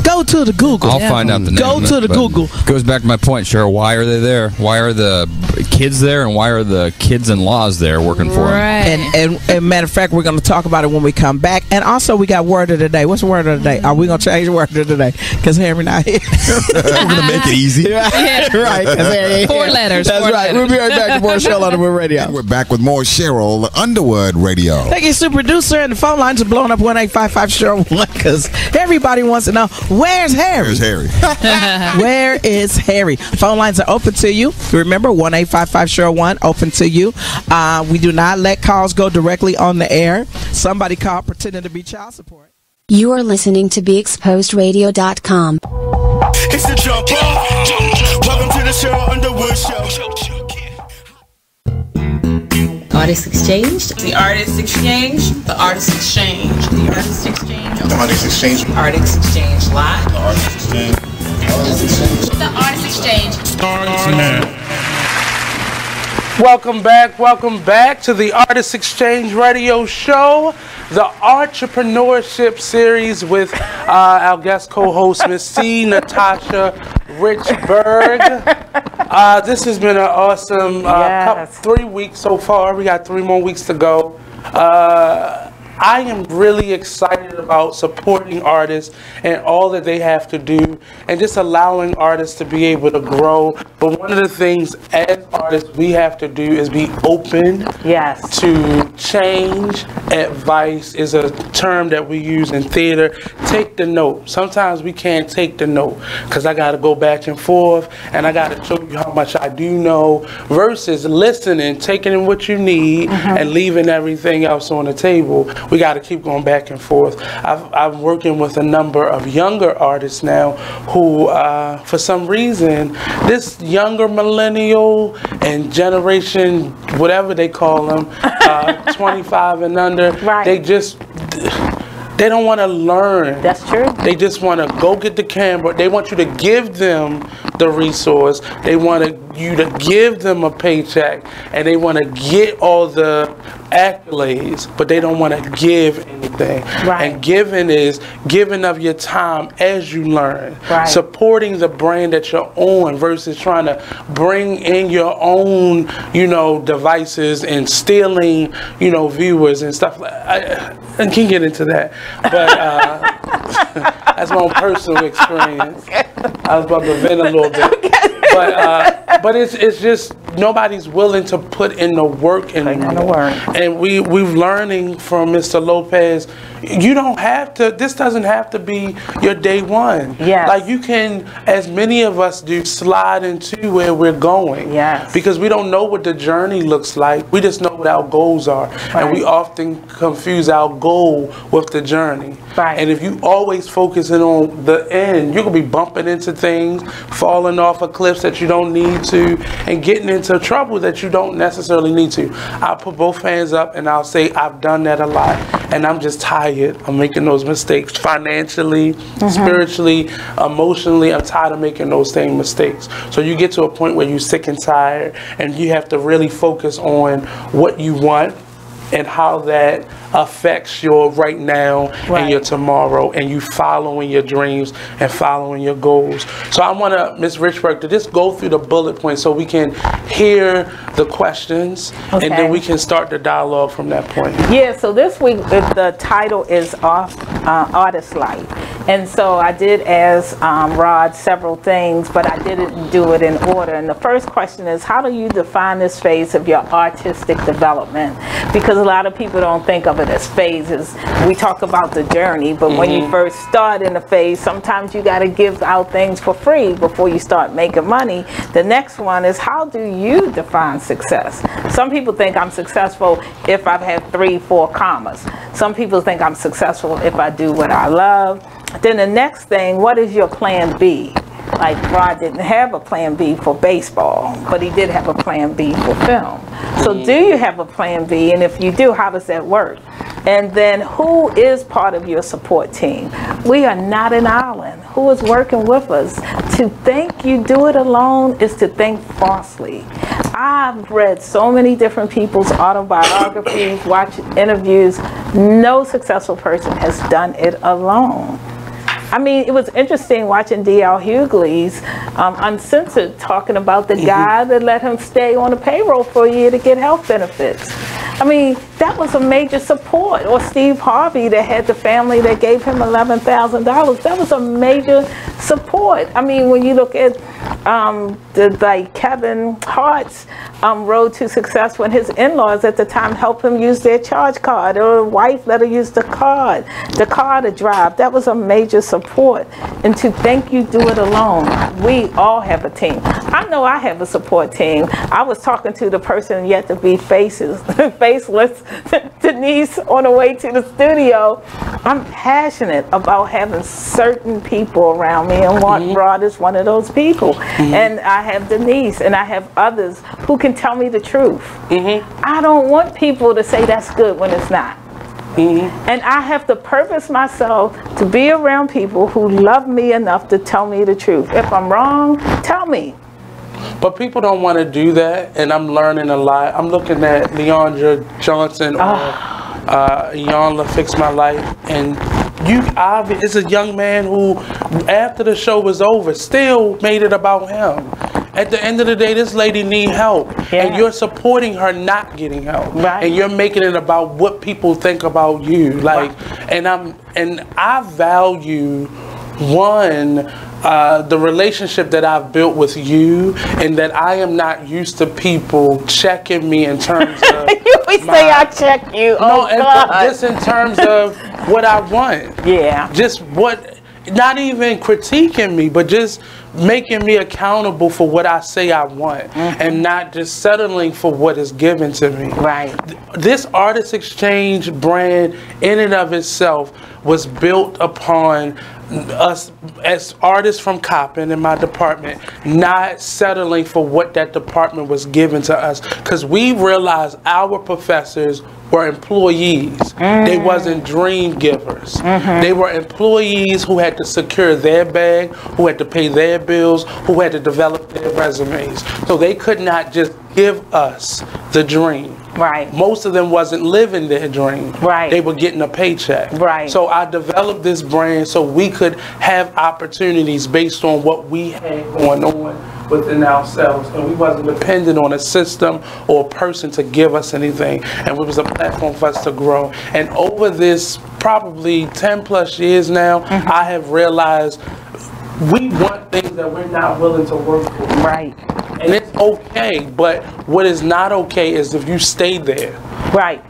Go to the Google. I'll find out the name. Go to the Google. Goes back to my point, Cheryl. Why are they there? Why are the kids there, and why are the kids-in-laws there working for him? And matter of fact, we're going to talk about it when we come back. And also, we got word of the day. What's the word of the day? Are we going to change the word of the day? Because Harry not here. We're going to make it easy. Right. 4 letters. That's right. We'll be right back with more Cheryl Underwood Radio. And we're back with more Cheryl Underwood Radio. Thank you, super producer. And the phone lines are blowing up 1-855 Cheryl 1 because everybody wants to know, where's Harry? Where's Harry? Where is Harry? Phone lines are open to you. Remember, 1-855 Cheryl 1 open to you. We do not let calls go directly on the air. Somebody called pretending to be child support. You are listening to BeExposedRadio.com. It's the jump off. Welcome to the Cheryl Underwood Show. Artists Exchange. The Artists Exchange. The Artists Exchange. The Artists Exchange. The Artists Exchange. Artists Exchange Live. The Artists Exchange. Artists Exchange. The Artists Exchange. Starts now. Welcome back to the Artists Exchange Radio Show, the entrepreneurship series with our guest co-host, Miss C. Natasha Richburg. This has been an awesome 3 weeks so far. We got 3 more weeks to go. I am really excited about supporting artists and all that they have to do and just allowing artists to be able to grow. But one of the things as artists we have to do is be open to change. Advice is a term that we use in theater. Take the note. Sometimes we can't take the note because I got to go back and forth and I got to show you how much I do know versus listening, taking in what you need and leaving everything else on the table. We got to keep going back and forth. I'm working with a number of younger artists now who, for some reason, this younger millennial and generation, whatever they call them, 25 and under, they don't want to learn. That's true. They just want to go get the camera. They want you to give them the resource. They want you to give them a paycheck, and they want to get all the accolades, but they don't want to give anything. And giving is giving of your time as you learn. Supporting the brand that you're on versus trying to bring in your own, devices and stealing, viewers and stuff. I can get into that, but that's my own personal experience. I was about to vent a little bit, but it's just nobody's willing to put in the work anymore. And we're learning from Mr. Lopez, you don't have to, this doesn't have to be your day one. Yes. Like you can, as many of us do, slide into where we're going. Yes. Because we don't know what the journey looks like. We just know what our goals are. Right. And we often confuse our goal with the journey. Right. And if you always focusing on the end, you're going to be bumping into things, falling off of cliffs that you don't need to, and getting into trouble that you don't necessarily need to. I'll put both hands up and I'll say I've done that a lot. And I'm just tired. I'm making those mistakes financially, spiritually, emotionally. I'm tired of making those same mistakes. So you get to a point where you're sick and tired, and you have to really focus on what you want and how that affects your right now and your tomorrow, and you following your dreams and following your goals. So I want to, Ms. Richburg, to just go through the bullet points so we can hear the questions, and then we can start the dialogue from that point. Yeah, so this week the title is Artist Life. And so I did ask Rod several things, but I didn't do it in order. And the first question is, how do you define this phase of your artistic development? Because a lot of people don't think of it as phases. We talk about the journey, but when you first start in a phase, sometimes you got to give out things for free before you start making money. The next one is, how do you define success? Some people think I'm successful if I've had 3, 4 commas. Some people think I'm successful if I do what I love. Then the next thing, what is your plan B? Like Rod didn't have a plan B for baseball, but he did have a plan B for film. So do you have a plan B? And if you do, how does that work? And then who is part of your support team? We are not an island. Who is working with us? To think you do it alone is to think falsely. I've read so many different people's autobiographies, watched interviews. No successful person has done it alone. I mean, it was interesting watching D.L. Hughley's Uncensored talking about the guy that let him stay on the payroll for a year to get health benefits. I mean, that was a major support. Or Steve Harvey that had the family that gave him $11,000. That was a major support. I mean, when you look at like Kevin Hart's road to success, when his in-laws at the time helped him use their charge card, or a wife let her use the car to drive. That was a major support. And to think you do it alone, we all have a team. I know I have a support team. I was talking to the person yet to be faceless, Denise, on the way to the studio. I'm passionate about having certain people around me, and Rod is one of those people. And I have Denise, and I have others who can tell me the truth. I don't want people to say that's good when it's not. And I have to purpose myself to be around people who love me enough to tell me the truth. If I'm wrong, tell me. But people don't want to do that, and I'm learning a lot. I'm looking at Leandra Johnson or Iyanla Fix My Life, and it's a young man who, after the show was over, still made it about him. At the end of the day, this lady needs help, and you're supporting her not getting help, and you're making it about what people think about you. Like, and I value the relationship that I've built with you, and that I am not used to people checking me in terms of you always say I check you. Just in terms of what I want. Just what, not even critiquing me, but just making me accountable for what I say I want, and not just settling for what is given to me. This Artist Exchange brand in and of itself was built upon us as artists from Coppin in my department not settling for what that department was given to us, because we realized our professors were employees. They wasn't dream givers. They were employees who had to secure their bag, who had to pay their bills, who had to develop their resumes. So they could not just give us the dream. Most of them wasn't living their dream. They were getting a paycheck. So I developed this brand so we could have opportunities based on what we had going on within ourselves, and we wasn't dependent on a system or a person to give us anything, and it was a platform for us to grow. And over this probably 10 plus years now, I have realized we want things that we're not willing to work for. Right. And it's okay, but what is not okay is if you stay there. Right.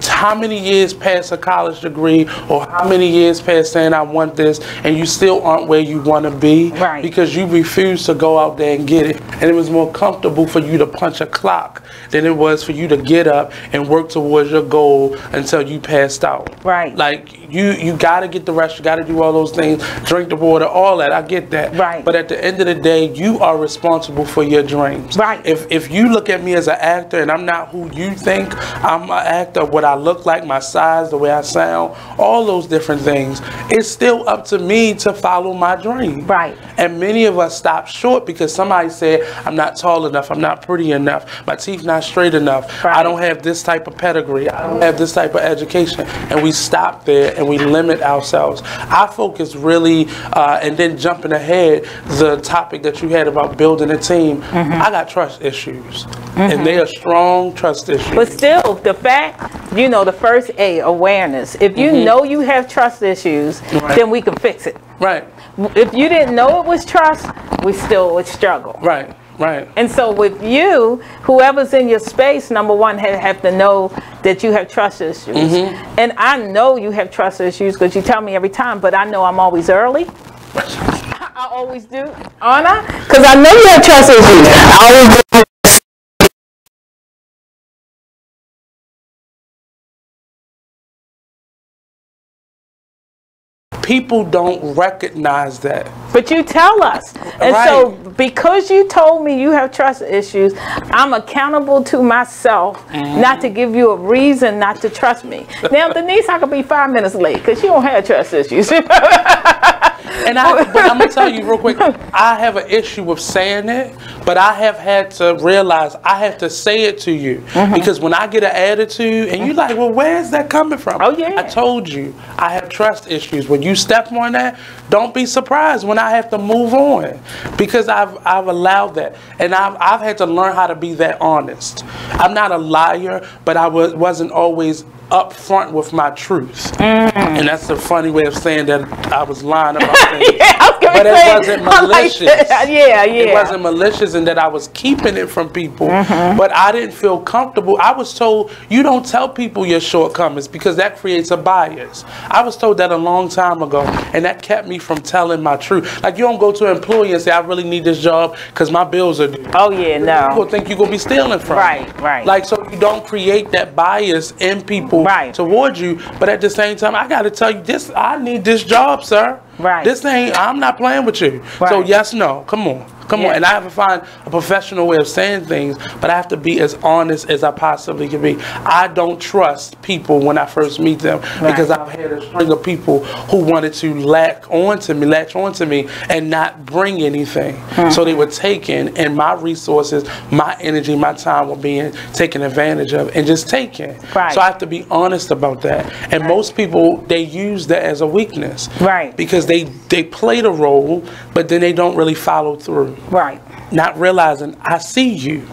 How many years past a college degree, or how many years past saying I want this, and you still aren't where you want to be, right, because you refuse to go out there and get it. And it was more comfortable for you to punch a clock than it was for you to get up and work towards your goal until you passed out. Right. Like you got to get the rest, you got to do all those things, drink the water, all that. I get that. Right. But at the end of the day, you are responsible for your dreams. Right. If you look at me as an actor and I'm not who you think I'm an actor, what I look like, my size, the way I sound, all those different things, it's still up to me to follow my dream. Right. And many of us stop short because somebody said, I'm not tall enough, I'm not pretty enough, my teeth not straight enough, I don't have this type of pedigree, I don't have this type of education, and we stop there and we limit ourselves. I focus really, and then jumping ahead, the topic that you had about building a team, I got trust issues, and they are strong trust issues. But still, the fact, you know, the first A, awareness. If you know you have trust issues, then we can fix it. Right. If you didn't know it was trust, we still would struggle. Right. Right. And so with you, whoever's in your space, number one, have to know that you have trust issues. And I know you have trust issues because you tell me every time, but I know I'm always early. I always do. Anna? Because I know you have trust issues. I always do. People don't recognize that. But you tell us. And so because you told me you have trust issues, I'm accountable to myself not to give you a reason not to trust me. Now, Denise, I could be 5 minutes late because you don't have trust issues. But I'm going to tell you real quick, I have an issue with saying it, but I have had to realize I have to say it to you. Because when I get an attitude, and you're like, well, where's that coming from? Oh, yeah. I told you, I have trust issues. When you step on that, don't be surprised when I have to move on. Because I've allowed that. And I've had to learn how to be that honest. I'm not a liar, but I wasn't always up front with my truth. And that's a funny way of saying that I was lying about things. But it wasn't malicious. It wasn't malicious in that I was keeping it from people, but I didn't feel comfortable. I was told, you don't tell people your shortcomings because that creates a bias. I was told that a long time ago, and that kept me from telling my truth. Like, you don't go to an employee and say, I really need this job because my bills are due. Oh, yeah, no. People think you're going to be stealing from them. Right. Like, so you don't create that bias in people towards you, but at the same time, I got to tell you this, I need this job, sir. This ain't, I'm not playing with you. So yes, no, come on. Come on, and I have to find a professional way of saying things, but I have to be as honest as I possibly can be. I don't trust people when I first meet them because I've had a string of people who wanted to latch onto me and not bring anything. So they were taken, and my resources, my energy, my time were being taken advantage of and just taken. So I have to be honest about that. And most people, they use that as a weakness. Because they play the role, but then they don't really follow through. Not realizing I see you.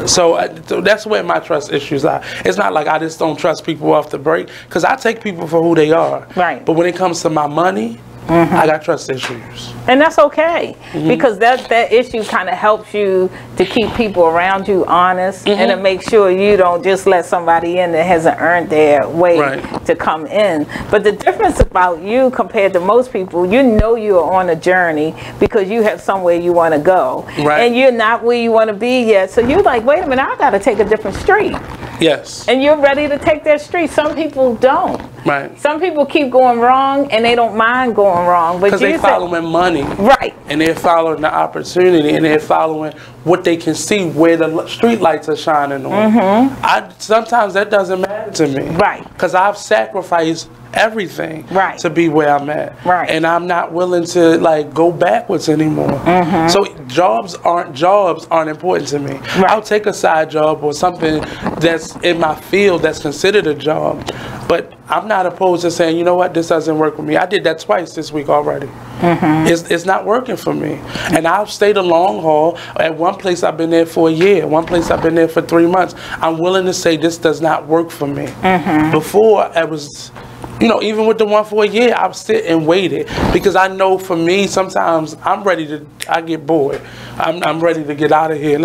So that's where my trust issues are. It's not like I just don't trust people off the break, because I take people for who they are. But when it comes to my money, I got trust issues. And that's okay, because that issue kind of helps you to keep people around you honest and to make sure you don't just let somebody in that hasn't earned their way to come in. But the difference about you compared to most people, you know you're on a journey because you have somewhere you want to go. And you're not where you want to be yet. So you're like, wait a minute, I got to take a different street. Yes. And you're ready to take that street. Some people don't. Some people keep going wrong and they don't mind going wrong. Because they're following money. And they're following the opportunity, and they're following what they can see, where the street lights are shining on. Sometimes that doesn't matter to me. Because I've sacrificed everything to be where I'm at. And I'm not willing to like go backwards anymore. So jobs aren't important to me. I'll take a side job or something that's in my field that's considered a job, but I'm not opposed to saying, you know what, this doesn't work for me. I did that twice this week already. It's not working for me. And I've stayed a long haul. At one place I've been there for a year. One place I've been there for 3 months. I'm willing to say this does not work for me. Before, you know, even with the one for a year, I've sit and waited because I know for me, sometimes I get bored. I'm ready to get out of here.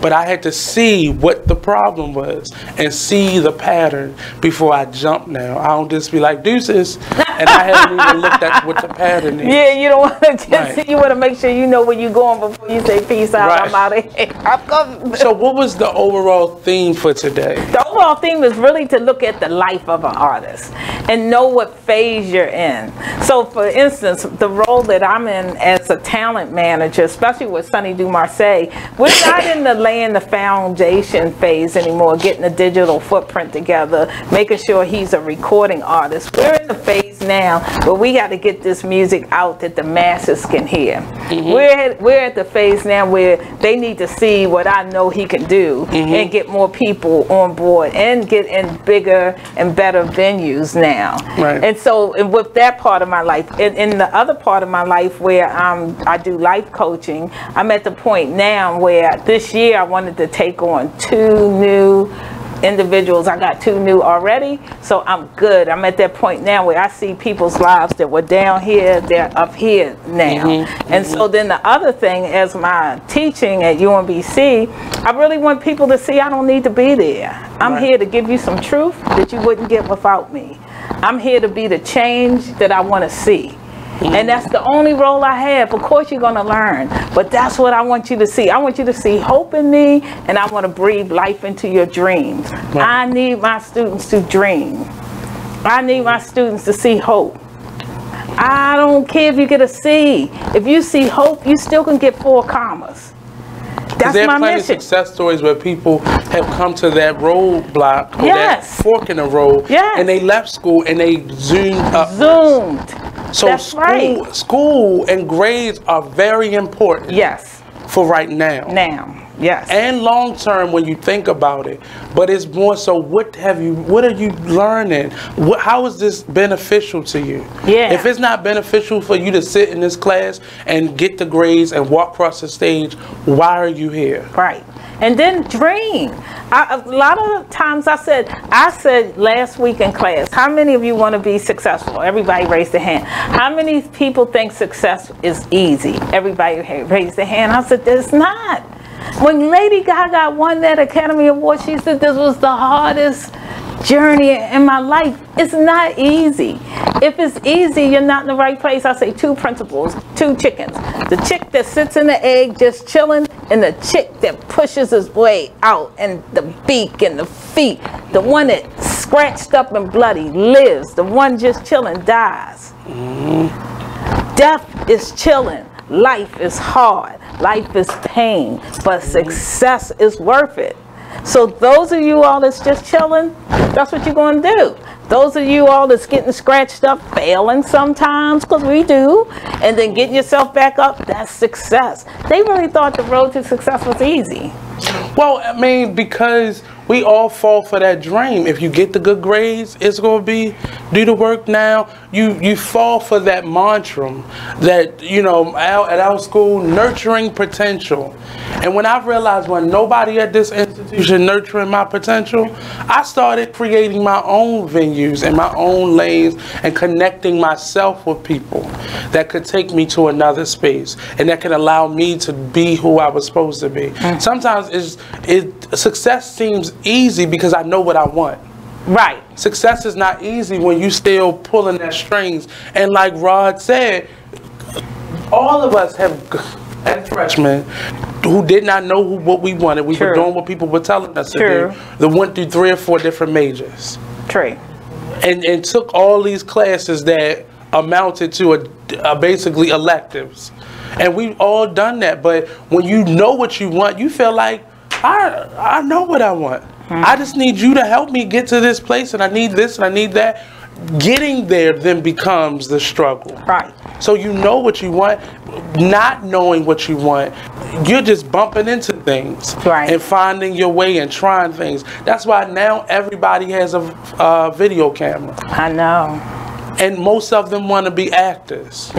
But I had to see what the problem was and see the pattern before I jump now. I don't just be like, deuces, and I haven't even looked at what the pattern is. Yeah, you don't want to just, you want to make sure you know where you're going before you say peace out, I'm out of here. So what was the overall theme for today? The overall theme is really to look at the life of an artist and know what phase you're in. So for instance, the role that I'm in as a talent manager, especially with Sonny Dumarseille, we're not in the laying the foundation phase anymore, getting the digital footprint together, making sure he's a recording artist. We're in the phase now where we got to get this music out that the masses can hear. We're at the phase now where they need to see what I know he can do and get more people on board and get in bigger and better venues now. And so and with that part of my life, in the other part of my life where I do life coaching, I'm at the point now where this year I wanted to take on 2 new individuals. I got 2 new already, so I'm good. I'm at that point now where I see people's lives that were down here, they're up here now. And so then the other thing, as my teaching at UMBC, I really want people to see I don't need to be there. I'm here to give you some truth that you wouldn't get without me. I'm here to be the change that I want to see. And that's the only role I have. Of course you're going to learn, but that's what I want you to see. I want you to see hope in me, and I want to breathe life into your dreams. I need my students to dream. I need my students to see hope. I don't care if you get a C. If you see hope, you still can get 4 commas. That's my mission. Success stories where people have come to that roadblock or that fork in the road, and they left school and they zoomed up. So school and grades are very important. For right now. And long term when you think about it. But it's more so what are you learning? How is this beneficial to you? If it's not beneficial for you to sit in this class and get the grades and walk across the stage, why are you here? And then dream. A lot of times I said last week in class, how many of you want to be successful? Everybody raised their hand. How many people think success is easy? Everybody raised their hand. I said, it's not. When Lady Gaga won that Academy Award, she said this was the hardest journey in my life. It's not easy. If it's easy, you're not in the right place. I say 2 principles, 2 chickens. The chick that sits in the egg just chilling, and the chick that pushes his way out, and the beak and the feet. The one that scratched up and bloody lives. The one just chilling dies. Death is chilling. Life is hard. Life is pain. But success is worth it. So those of you all that's just chilling, that's what you're going to do. Those of you all that's getting scratched up, failing sometimes, because we do, and then getting yourself back up, that's success. They really thought the road to success was easy. Well, I mean, because we all fall for that dream. If you get the good grades, it's going to be do the work now. You fall for that mantra that, you know, at our school, nurturing potential. And when I realized when nobody at this institution nurturing my potential, I started creating my own venues and my own lanes and connecting myself with people that could take me to another space and that can allow me to be who I was supposed to be. Sometimes success seems easy because I know what I want. Success is not easy when you still pulling at strings. And like Rod said, all of us have, as freshmen, who did not know what we wanted. We were doing what people were telling us to do. That went through 3 or 4 different majors. And took all these classes that amounted to basically electives. And we've all done that. But when you know what you want, you feel like, I know what I want. I just need you to help me get to this place, and I need this and I need that. Getting there then becomes the struggle. So you know what you want, not knowing what you want, you're just bumping into things and finding your way and trying things. That's why now everybody has a video camera. I know. And most of them want to be actors.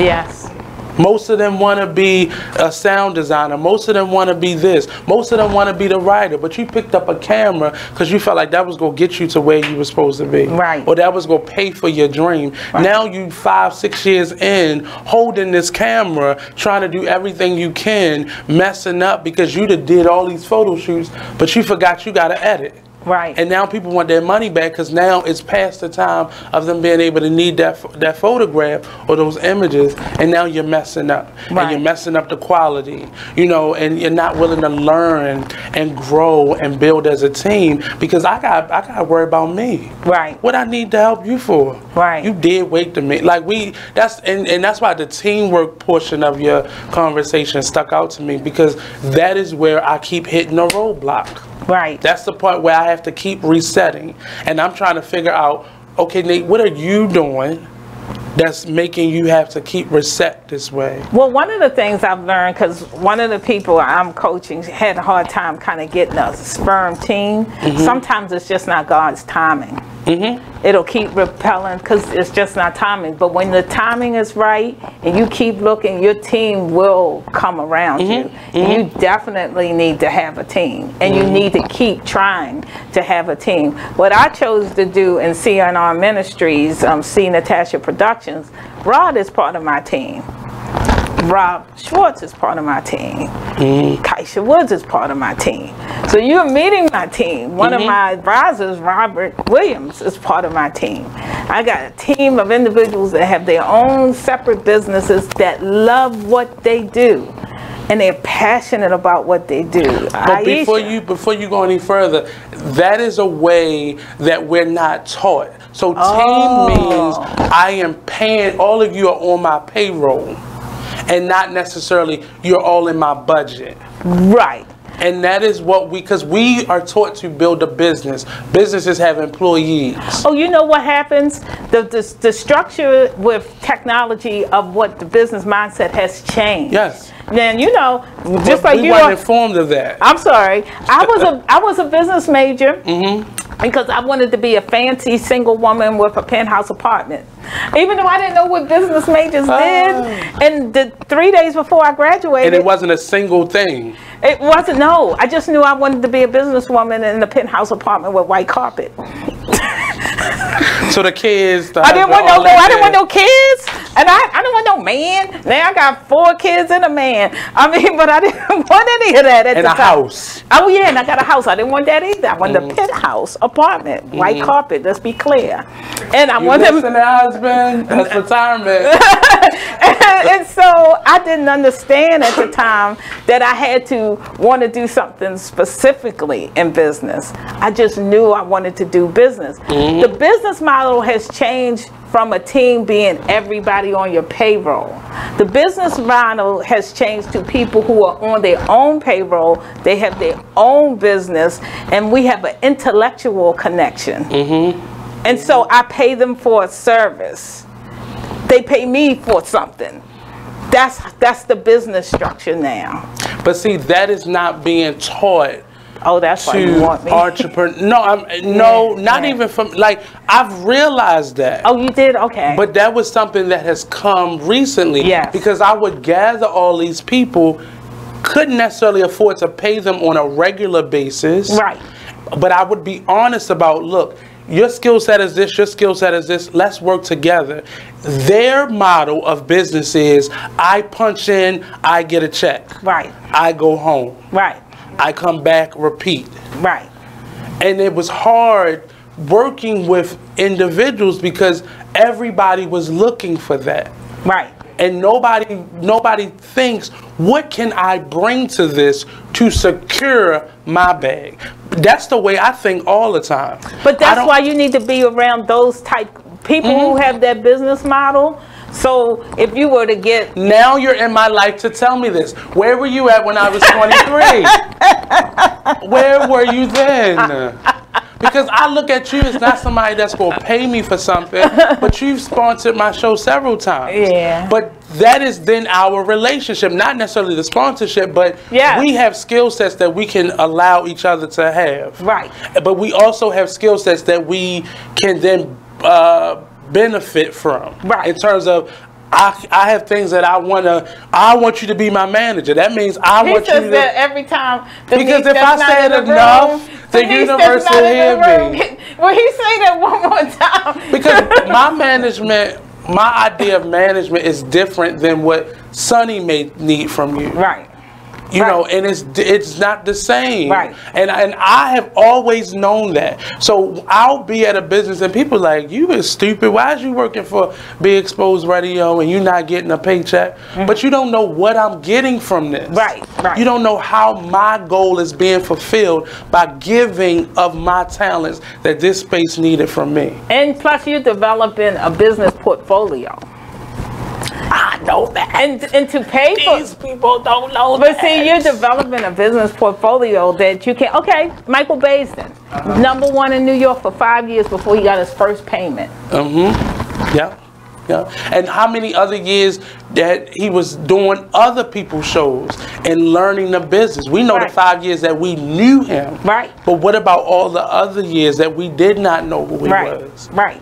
Most of them want to be a sound designer. Most of them want to be this. Most of them want to be the writer. But you picked up a camera because you felt like that was going to get you to where you were supposed to be. Right. Or that was going to pay for your dream. Right. Now you 5-6 years in, holding this camera, trying to do everything you can, messing up because you did all these photo shoots, but you forgot you got to edit. Right. And now people want their money back because now it's past the time of them being able to need that photograph or those images, and now you're messing up. Right. And you're messing up the quality, you know, and you're not willing to learn and grow and build as a team because I got to worry about me. Right. What I need to help you for. Right. You did wait to me. Like that's why the teamwork portion of your conversation stuck out to me, because that is where I keep hitting a roadblock. Right. That's the part where I have to keep resetting. And I'm trying to figure out, okay, Nate, what are you doing that's making you have to keep reset this way? Well, one of the things I've learned, because one of the people I'm coaching had a hard time kind of getting a sperm team. Sometimes it's just not God's timing. It'll keep repelling because it's just not timing. But when the timing is right and you keep looking, your team will come around you. And you definitely need to have a team. And you need to keep trying to have a team. What I chose to do in CNR Ministries, C Natasha Productions, Rod is part of my team. Rob Schwartz is part of my team. Kaisha Woods is part of my team. So you're meeting my team. One of my advisors, Robert Williams, is part of my team. I got a team of individuals that have their own separate businesses that love what they do. And they're passionate about what they do. But before you go any further, that is a way that we're not taught. So team means I am paying, all of you are on my payroll. And not necessarily you're all in my budget. Right. And that is what because we are taught to build a business. Businesses have employees. Oh, you know what happens? The structure with technology of what the business mindset has changed. Yes. Then you know, just like we you weren't informed of that. I'm sorry. I was a business major. Because I wanted to be a fancy single woman with a penthouse apartment. Even though I didn't know what business majors did. And the 3 days before I graduated. And it wasn't a single thing. It wasn't, no. I just knew I wanted to be a businesswoman in a penthouse apartment with white carpet. So the kids. I didn't want no kids. And I don't want no man. Now I got 4 kids and a man. I mean, but I didn't want any of that at the time. And a house. Oh yeah, and I got a house. I didn't want that either. I wanted a penthouse apartment, white carpet. Let's be clear. And I wanted a husband. That's retirement. And so I didn't understand at the time that I had to want to do something specifically in business. I just knew I wanted to do business. The business model has changed from a team being everybody on your payroll. The business model has changed to people who are on their own payroll. They have their own business, and we have an intellectual connection. And so I pay them for a service. They pay me for something. That's the business structure now. But see, that is not being taught. Oh, that's why you want me. No, not even from, like, I've realized that. Oh, you did? Okay. But that was something that has come recently. Yes. Because I would gather all these people, couldn't necessarily afford to pay them on a regular basis. Right. But I would be honest about, look, your skill set is this, your skill set is this, let's work together. Their model of business is, I punch in, I get a check. Right. I go home. Right. I come back, repeat. Right. And it was hard working with individuals because everybody was looking for that. Right. And nobody thinks, what can I bring to this to secure my bag? That's the way I think all the time. But that's why you need to be around those type people who have that business model. So if you were to get... Now you're in my life to tell me this. Where were you at when I was 23? Where were you then? Because I look at you as not somebody that's going to pay me for something, but you've sponsored my show several times. Yeah. But that is then our relationship, not necessarily the sponsorship, but we have skill sets that we can allow each other to have. Right. But we also have skill sets that we can then benefit from. Right. In terms of, I have things that I want you to be my manager. That means I want you to. He says that every time. Because if I say it enough, the universe will hear me. Well, he say that one more time. Because my idea of management is different than what Sonny may need from you. Right. You know, and it's not the same. Right. And I have always known that. So I'll be at a business and people are like, you is stupid. Why is you working for Be Exposed Radio and you not getting a paycheck? But you don't know what I'm getting from this. Right. You don't know how my goal is being fulfilled by giving of my talents that this space needed from me. And plus you're developing a business portfolio. I know that. And to pay for these people don't know that. But see, you're developing a business portfolio that you can. Okay, Michael Baisden, #1 in New York for 5 years before he got his first payment. Yeah. And how many other years that he was doing other people's shows and learning the business? We know the 5 years that we knew him. Right. But what about all the other years that we did not know who he was? Right.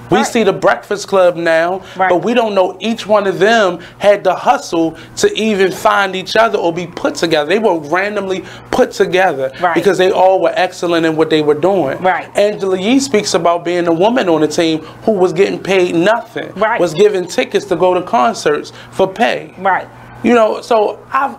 We see the Breakfast Club now, but we don't know each one of them had the hustle to even find each other or be put together. They were randomly put together because they all were excellent in what they were doing. Angela Yee speaks about being a woman on the team who was getting paid nothing, was given tickets to go to concerts for pay. You know, so I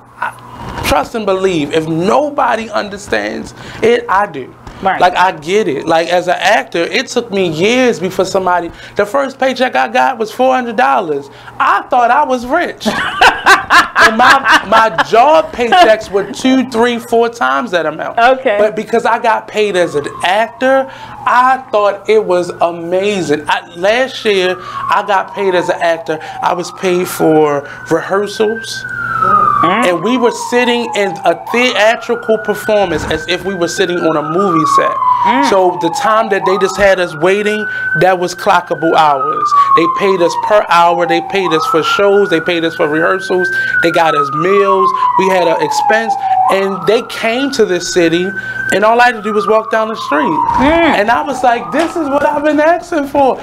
trust and believe. If nobody understands it, I do. Like, I get it. Like, as an actor, it took me years before somebody... The first paycheck I got was $400. I thought I was rich. And my job paychecks were 2, 3, 4 times that amount. Okay. But because I got paid as an actor, I thought it was amazing. Last year, I got paid as an actor. I was paid for rehearsals. And we were sitting in a theatrical performance as if we were sitting on a movie set. So the time that they just had us waiting, that was clockable hours. They paid us per hour. They paid us for shows. They paid us for rehearsals. They got us meals. We had an expense. And they came to this city, and all I had to do was walk down the street. And I was like, this is what I've been asking for.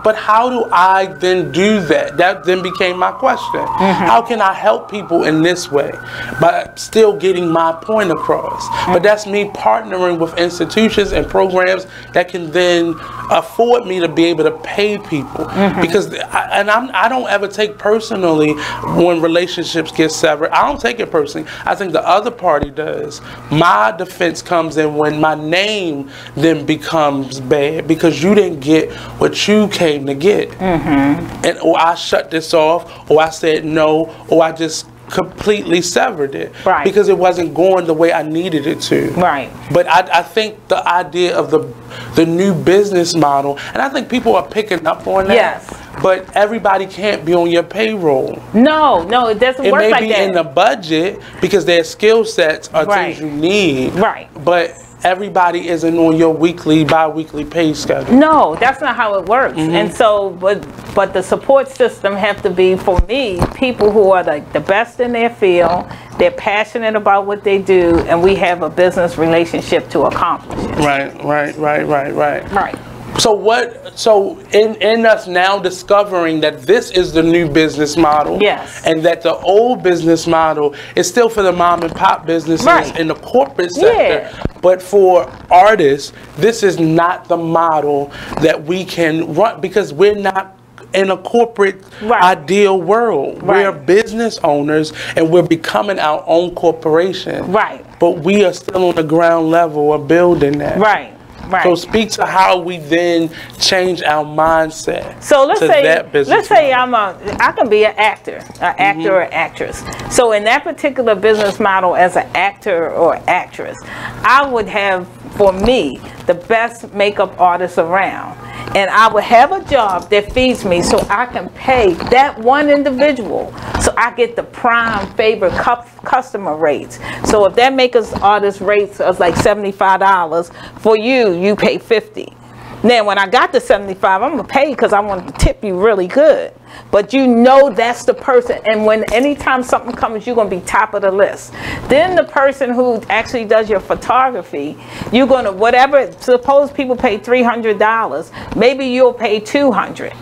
But how do I then do that? That then became my question. How can I help people in this way, but still getting my point across? But that's me partnering with institutions and programs that can then afford me to be able to pay people. Because I don't ever take personally when relationships get severed. I don't take it personally. I think the other party does. My defense comes in when my name then becomes bad because you didn't get what you came to get. And or I shut this off, or I said no, or I just completely severed it because it wasn't going the way I needed it to. But I think the idea of the new business model, and I think people are picking up on that. But everybody can't be on your payroll. No, it doesn't work like that. It may be in the budget because their skill sets are things you need. But everybody isn't on your weekly, bi-weekly pay schedule. No, that's not how it works. And so, but the support system have to be, for me, people who are like the best in their field. They're passionate about what they do, and we have a business relationship to accomplish it. Right. So in us now discovering that this is the new business model, and that the old business model is still for the mom and pop businesses in the corporate sector, but for artists, this is not the model that we can run because we're not in a corporate ideal world. We're business owners and we're becoming our own corporation. But we are still on the ground level of building that. So speak to how we then change our mindset. So let's say I can be an actor or actress. So in that particular business model, as an actor or actress, I would have, for me, the best makeup artist around. And I would have a job that feeds me so I can pay that one individual so I get the prime favorite customer rates. So if that makeup artist rates is like $75, for you pay $50. Now when I got the $75, I'm gonna pay because I want to tip you really good. But you know that's the person, and anytime something comes, you're gonna be top of the list. Then the person who actually does your photography, you're gonna suppose people pay $300, maybe you'll pay $200.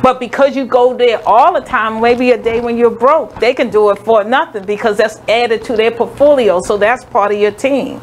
But because you go there all the time, maybe a day when you're broke, they can do it for nothing because that's added to their portfolio. So that's part of your team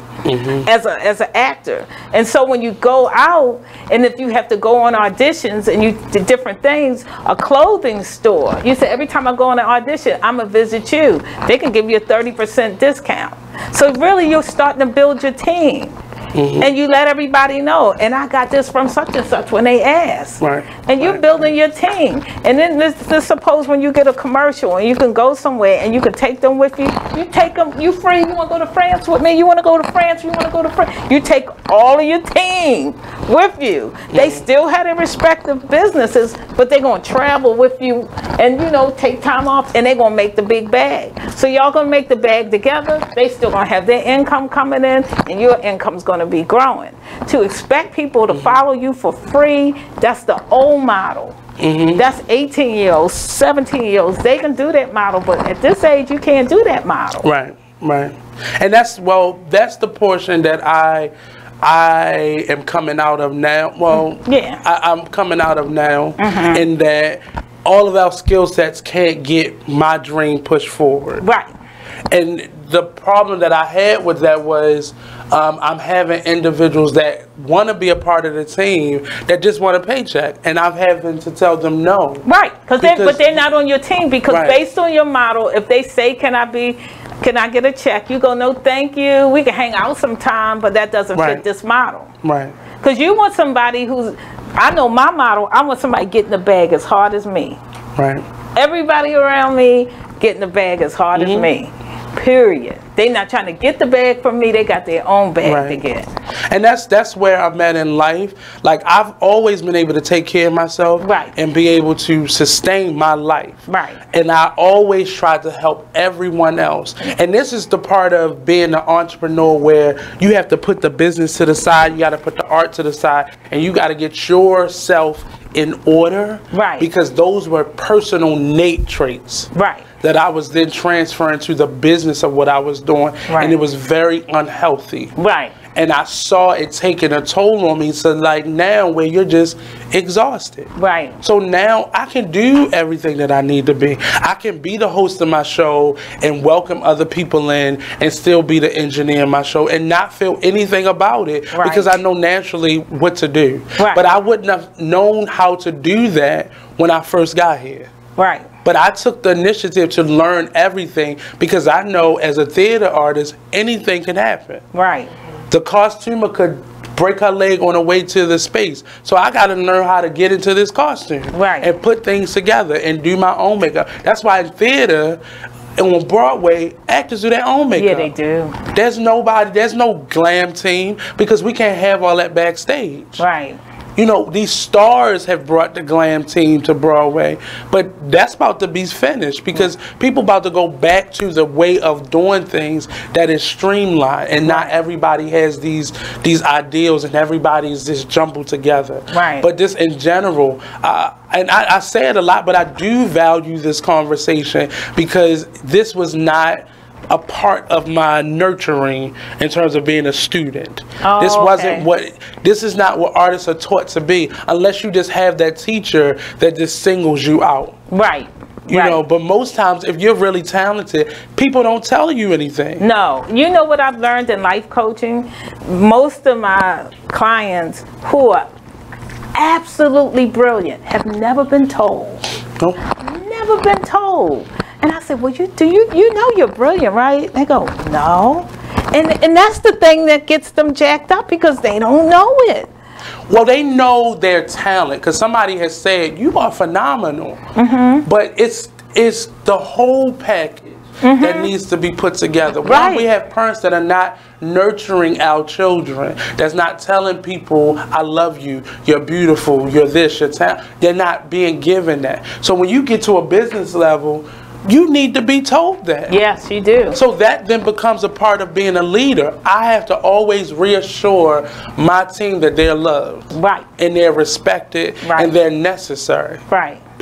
as an actor. And so when you go out, and if you have to go on auditions and you do different things, a clothing store, you say, every time I go on an audition, I'm going to visit you. They can give you a 30% discount. So really, you're starting to build your team. And you let everybody know, and I got this from such and such when they ask. And you're building your team. And then this suppose when you get a commercial and you can go somewhere and you can take them with you. You take them, you free, you want to go to France with me? You want to go to France? You want to go to France? You take all of your team with you. They still have their respective businesses, but they're going to travel with you and, you know, take time off, and they're going to make the big bag. So y'all going to make the bag together. They still going to have their income coming in, and your income's going to be growing. To expect people to follow you for free, that's the old model. That's 18-year-olds, 17-year-olds. They can do that model, but at this age, you can't do that model. Right. And that's the portion that I am coming out of now. Well, I'm coming out of now in that all of our skill sets can't get my dream pushed forward. Right. And the problem that I had with that was I'm having individuals that want to be a part of the team that just want a paycheck, and I'm having to tell them no. Right, but they're not on your team because based on your model, if they say, can I get a check? You go, no, thank you. We can hang out sometime, but that doesn't fit this model. Right. Because you want somebody who's, I know my model, I want somebody getting the bag as hard as me. Right. Everybody around me getting the bag as hard as me. Period. They not trying to get the bag from me. They got their own bag to get. And that's where I'm at in life. Like, I've always been able to take care of myself and be able to sustain my life. And I always try to help everyone else. And this is the part of being an entrepreneur where you have to put the business to the side, you got to put the art to the side, and you got to get yourself in order. Because those were personal innate traits. That I was then transferring to the business of what I was doing, and it was very unhealthy. And I saw it taking a toll on me. So like now, where you're just exhausted. So now I can do everything that I need to be. I can be the host of my show and welcome other people in, and still be the engineer of my show and not feel anything about it because I know naturally what to do. But I wouldn't have known how to do that when I first got here. But I took the initiative to learn everything because I know as a theater artist, anything can happen. The costumer could break her leg on the way to the space. So I got to learn how to get into this costume and put things together and do my own makeup. That's why in theater and on Broadway, actors do their own makeup. Yeah, they do. There's no glam team because we can't have all that backstage. You know, these stars have brought the glam team to Broadway, but that's about to be finished because people about to go back to the way of doing things that is streamlined, and not everybody has these ideals and everybody's just jumbled together. But this in general, and I say it a lot, but I do value this conversation because this was not a part of my nurturing in terms of being a student. This is not what artists are taught to be unless you just have that teacher that just singles you out. You know, but most times if you're really talented, people don't tell you anything. No. You know what I've learned in life coaching? Most of my clients who are absolutely brilliant have never been told. Never been told. And I said, well, you know you're brilliant, right? They go, no. And that's the thing that gets them jacked up because they don't know it. Well, they know their talent because somebody has said, you are phenomenal. But it's the whole package that needs to be put together. When we have parents that are not nurturing our children, that's not telling people, I love you, you're beautiful, you're this, you're talent, they're not being given that. So when you get to a business level, you need to be told that. Yes, you do. So that then becomes a part of being a leader. I have to always reassure my team that they're loved. And they're respected. And they're necessary.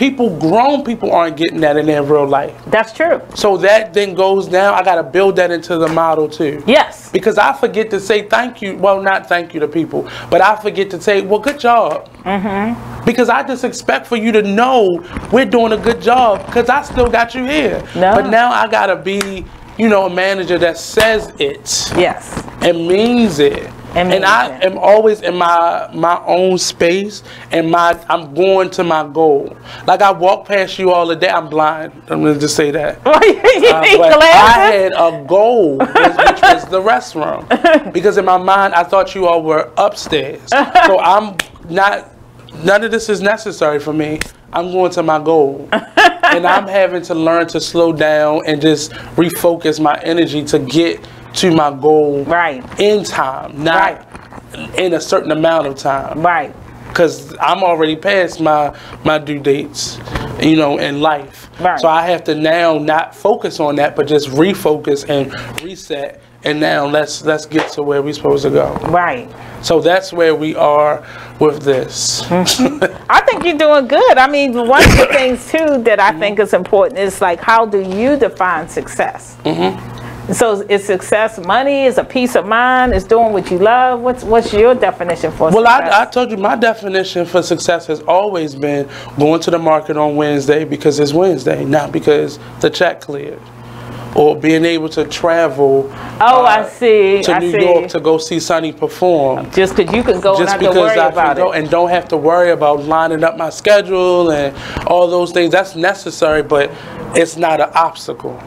grown people aren't getting that in their real life. That's true. So that then goes down. I got to build that into the model too. Yes. Because I forget to say thank you. Well, not thank you to people, but I forget to say, well, good job. Mm-hmm. Because I just expect for you to know we're doing a good job because I still got you here. No. But now I got to be, you know, a manager that says it. Yes. And means it. And I am always in my own space, and I'm going to my goal. Like I walk past you all the day. I'm blind. I'm gonna just say that. But I had a goal, which was the restroom, because in my mind I thought you all were upstairs. So I'm not. None of this is necessary for me. I'm going to my goal, and I'm having to learn to slow down and just refocus my energy to get to my goal in time, not in a certain amount of time. Right. Because I'm already past my due dates, you know, in life. Right. So I have to now not focus on that, but just refocus and reset. And now let's get to where we're supposed to go. Right. So that's where we are with this. Mm-hmm. I think you're doing good. I mean, one of the things too that I think is important is like, how do you define success? Mm-hmm. So is success money? Is a peace of mind? Is doing what you love? What's your definition for success? Well, I told you my definition for success has always been going to the market on Wednesday because it's Wednesday, not because the check cleared. Or being able to travel to New York to go see Sonny perform. Just because you can go and not to worry about it. And don't have to worry about lining up my schedule and all those things. That's necessary, but it's not an obstacle.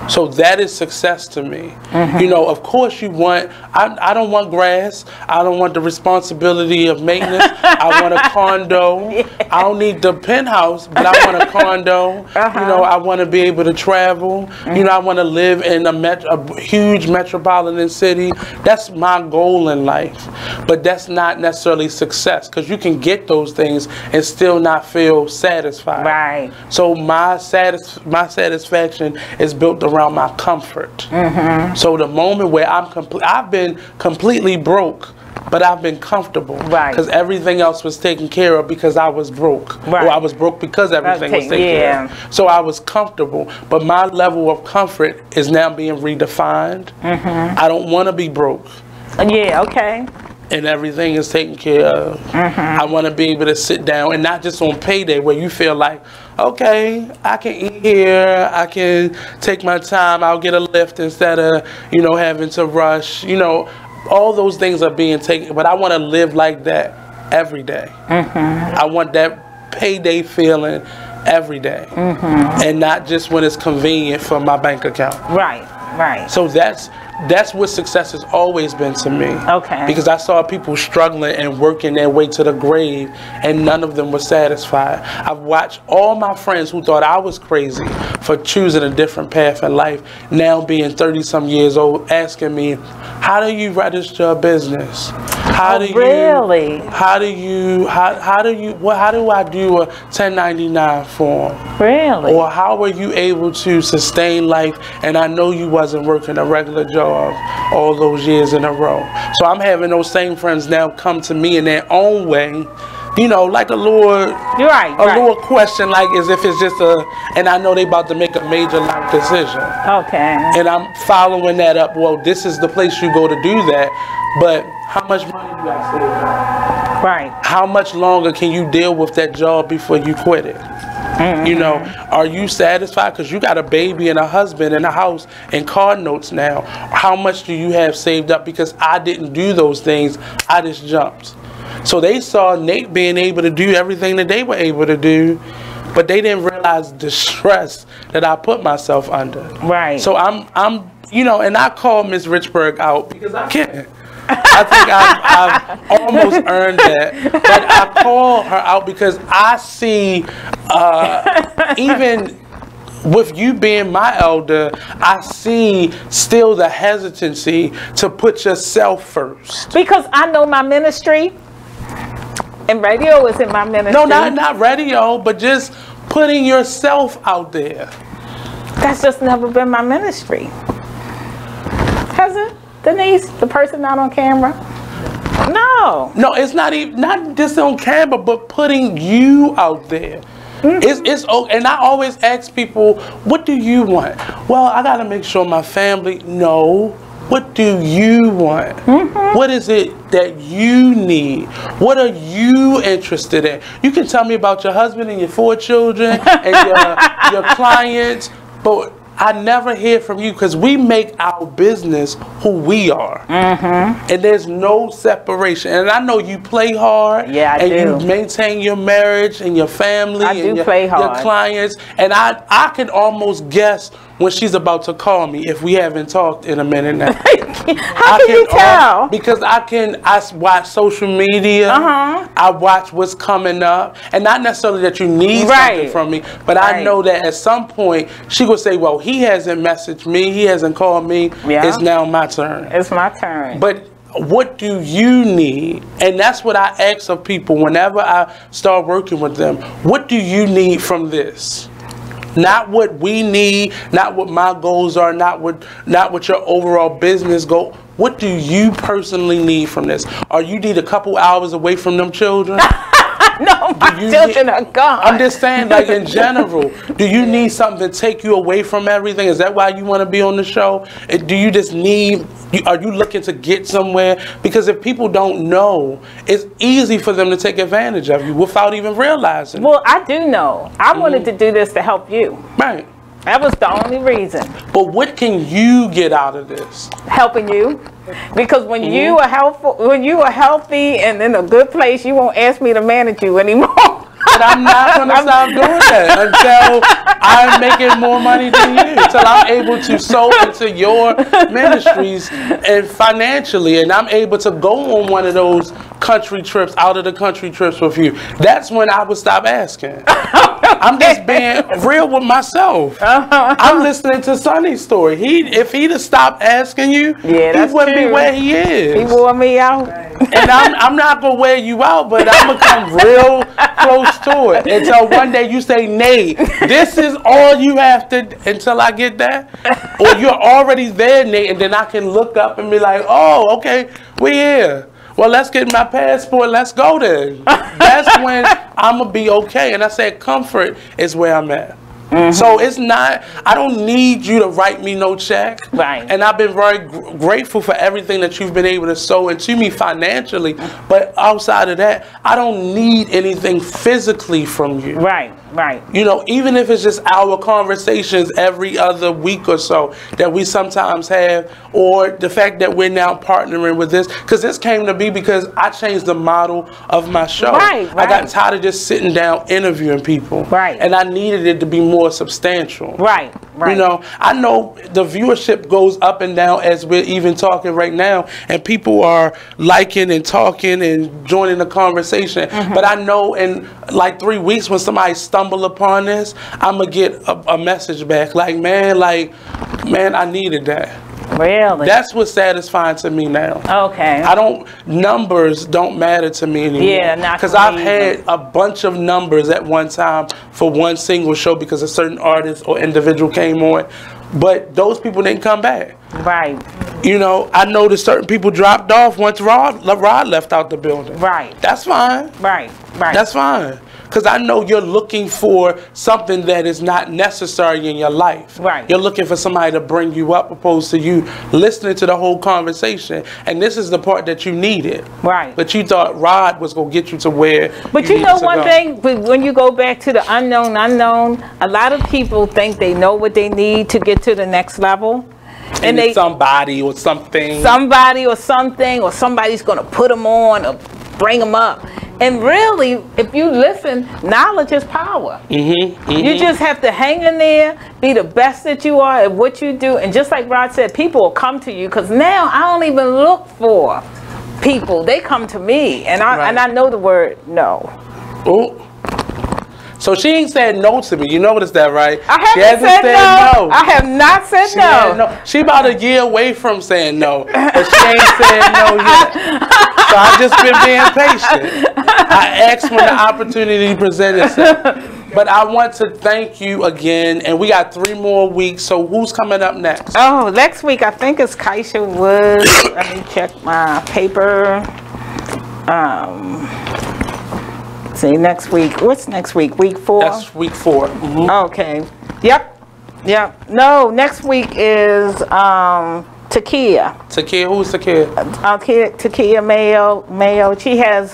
So that is success to me. Mm-hmm. You know, of course you want, I don't want grass. I don't want the responsibility of maintenance. I want a condo. Yeah. I don't need the penthouse, but I want a condo. Uh-huh. You know, I want to be able to travel. Mm-hmm. You know, I want to live in a huge metropolitan city. That's my goal in life. But that's not necessarily success, because you can get those things and still not feel satisfied. Right. So my satisfaction is built around my comfort. Mm-hmm. So the moment where I've been completely broke, but I've been comfortable. Right. Because everything else was taken care of because I was broke. Right. Or I was broke because everything was taken care of. So I was comfortable. But my level of comfort is now being redefined. Mm-hmm. I don't want to be broke. Yeah, okay. And everything is taken care of. Mm-hmm. I want to be able to sit down, and not just on payday where you feel like, okay, I can eat here, I can take my time, I'll get a lift instead of, you know, having to rush. You know, all those things are being taken, but I want to live like that every day. Mm-hmm. I want that payday feeling every day. Mm-hmm. And not just when it's convenient for my bank account. Right, right. So that's what success has always been to me. Okay. Because I saw people struggling and working their way to the grave, and none of them were satisfied. I've watched all my friends who thought I was crazy for choosing a different path in life, now being 30-some years old, asking me, how do you register a business? How do I do a 1099 form? Really? Or how were you able to sustain life, and I know you wasn't working a regular job all those years in a row? So I'm having those same friends now come to me in their own way, you know, like a little, little question, like as if it's just and I know they about to make a major life decision. Okay. And I'm following that up. Well, this is the place you go to do that, but how much money you got saved up? Right. How much longer can you deal with that job before you quit it? Mm-hmm. You know, are you satisfied? Because you got a baby and a husband and a house and car notes now. How much do you have saved up? Because I didn't do those things. I just jumped. So they saw Nate being able to do everything that they were able to do, but they didn't realize the stress that I put myself under. Right. So I'm you know, and I call Miss Richburg out because I can't. I think I've almost earned that, but I call her out because I see, even with you being my elder, I see still the hesitancy to put yourself first. Because I know my ministry, and radio is in my ministry. No, not radio, but just putting yourself out there. That's just never been my ministry. Has it? Denise, the person not on camera? No. No, it's not even, not just on camera, but putting you out there. It's okay. And I always ask people, what do you want? Well, I got to make sure my family. No. What do you want? What is it that you need? What are you interested in? You can tell me about your husband and your 4 children and your clients, but I never hear from you because we make our business who we are. And there's no separation. And I know you play hard. Yeah, I and do. you maintain your marriage and your family and your clients. And I can almost guess when she's about to call me if we haven't talked in a minute now. How can you tell? Because I watch social media. I watch what's coming up. And not necessarily that you need something from me, but I know that at some point she will say, well, he hasn't messaged me. He hasn't called me. It's now my turn. It's my turn. But what do you need? And that's what I ask of people whenever I start working with them. What do you need from this? Not what we need, not what my goals are, not what your overall business goal. What do you personally need from this? Or you need a couple hours away from them children? No, my children are gone. I'm just saying, like in general, do you need something to take you away from everything? Is that why you want to be on the show? Do you just need, are you looking to get somewhere? Because if people don't know, it's easy for them to take advantage of you without even realizing. Well, I do know. I wanted to do this to help you. Right. That was the only reason. But what can you get out of this? Helping you. Because when you are healthy and in a good place, you won't ask me to manage you anymore. But I'm not going to stop doing that until I'm making more money than you. Until I'm able to sow into your ministries and financially, and I'm able to go on one of those country trips, out of the country trips with you. That's when I would stop asking. I'm just being real with myself. I'm listening to Sonny's story. If he'd have stopped asking you, he wouldn't be where he is. He wore me out. And I'm not going to wear you out, but I'm going to come real close to it until one day you say, Nate, this is all you have to, until I get that. Or you're already there, Nate, and then I can look up and be like, oh, okay, we're here. Well, let's get my passport. Let's go then. That's when I'm going to be okay. And I said comfort is where I'm at. So it's not, I don't need you to write me no check. Right. And I've been very grateful for everything that you've been able to sow into me financially. But outside of that, I don't need anything physically from you. Right, right. You know, even if it's just our conversations every other week or so that we sometimes have, or the fact that we're now partnering with this, because this came to be because I changed the model of my show. Right, right. I got tired of just sitting down interviewing people. Right. And I needed it to be more substantial. Right, right. You know, I know the viewership goes up and down as we're even talking right now, and people are liking and talking and joining the conversation. But I know in like 3 weeks when somebody stumble upon this, I'm gonna get a message back like, man, I needed that. Really? That's what's satisfying to me now. Okay. Numbers don't matter to me anymore. Yeah, not because I've had a bunch of numbers at one time for one single show because a certain artist or individual came on, but those people didn't come back. Right. You know, I noticed certain people dropped off once Rod left out the building. Right. That's fine. Right, right. That's fine. Because I know you're looking for something that is not necessary in your life. Right. You're looking for somebody to bring you up opposed to you listening to the whole conversation. And this is the part that you needed. Right. But you thought Rod was going to get you to where But you know one thing, when you go back to the unknown, a lot of people think they know what they need to get to the next level. And they somebody or something. Or somebody's going to put them on or bring them up. And really, if you listen, knowledge is power. You just have to hang in there, be the best that you are at what you do. And just like Rod said, people will come to you because now I don't even look for people. They come to me. And I know the word no. Oh. So she ain't said no to me. You notice that, right? I haven't said no. I have not said no. She about a year away from saying no, but she ain't said no yet. So I've just been being patient. I asked when the opportunity presented itself. But I want to thank you again, and we got 3 more weeks. So who's coming up next? Oh, next week I think it's Kaisha Woods. Let me check my paper. See, next week. What's next week? Week 4? That's week 4. Okay. Yep. No, next week is Takia. Takia, who's Takia? Takia Mayo. She has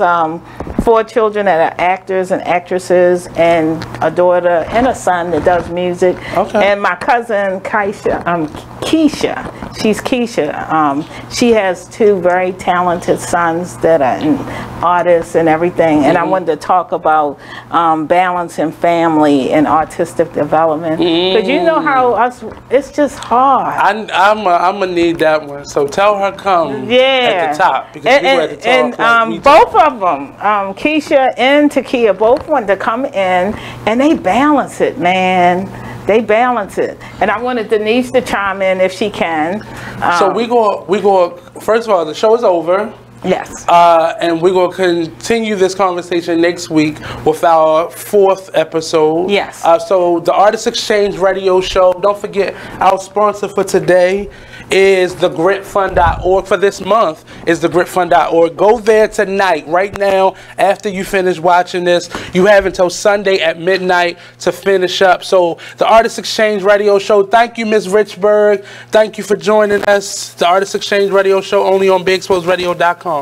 4 children that are actors and actresses, and a daughter and a son that does music. Okay. And my cousin Keisha. She's Keisha. She has 2 very talented sons that are artists and everything. And I wanted to talk about balancing family and artistic development. Because you know how it's just hard. I'm gonna need that one. So tell her come at the top, because we were at the top. And both of them, Keisha and Takia, both want to come in, and they balance it, man. They balance it. And I wanted Denise to chime in if she can. So we go. First of all, the show is over. Yes. And we're going to continue this conversation next week with our 4th episode. Yes. So the Artist Exchange Radio Show, don't forget our sponsor for today is thegritfund.org. For this month is thegritfund.org. Go there tonight, right now, after you finish watching this. You have until Sunday at midnight to finish up. So the Artist Exchange Radio Show, thank you, Ms. Richburg. Thank you for joining us. The Artist Exchange Radio Show, only on BigExposedRadio.com.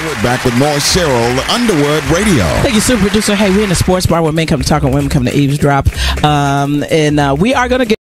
We're back with more Cheryl Underwood Radio. Thank you, super producer. Hey, we're in the sports bar where men come to talk and women come to eavesdrop. And we are going to get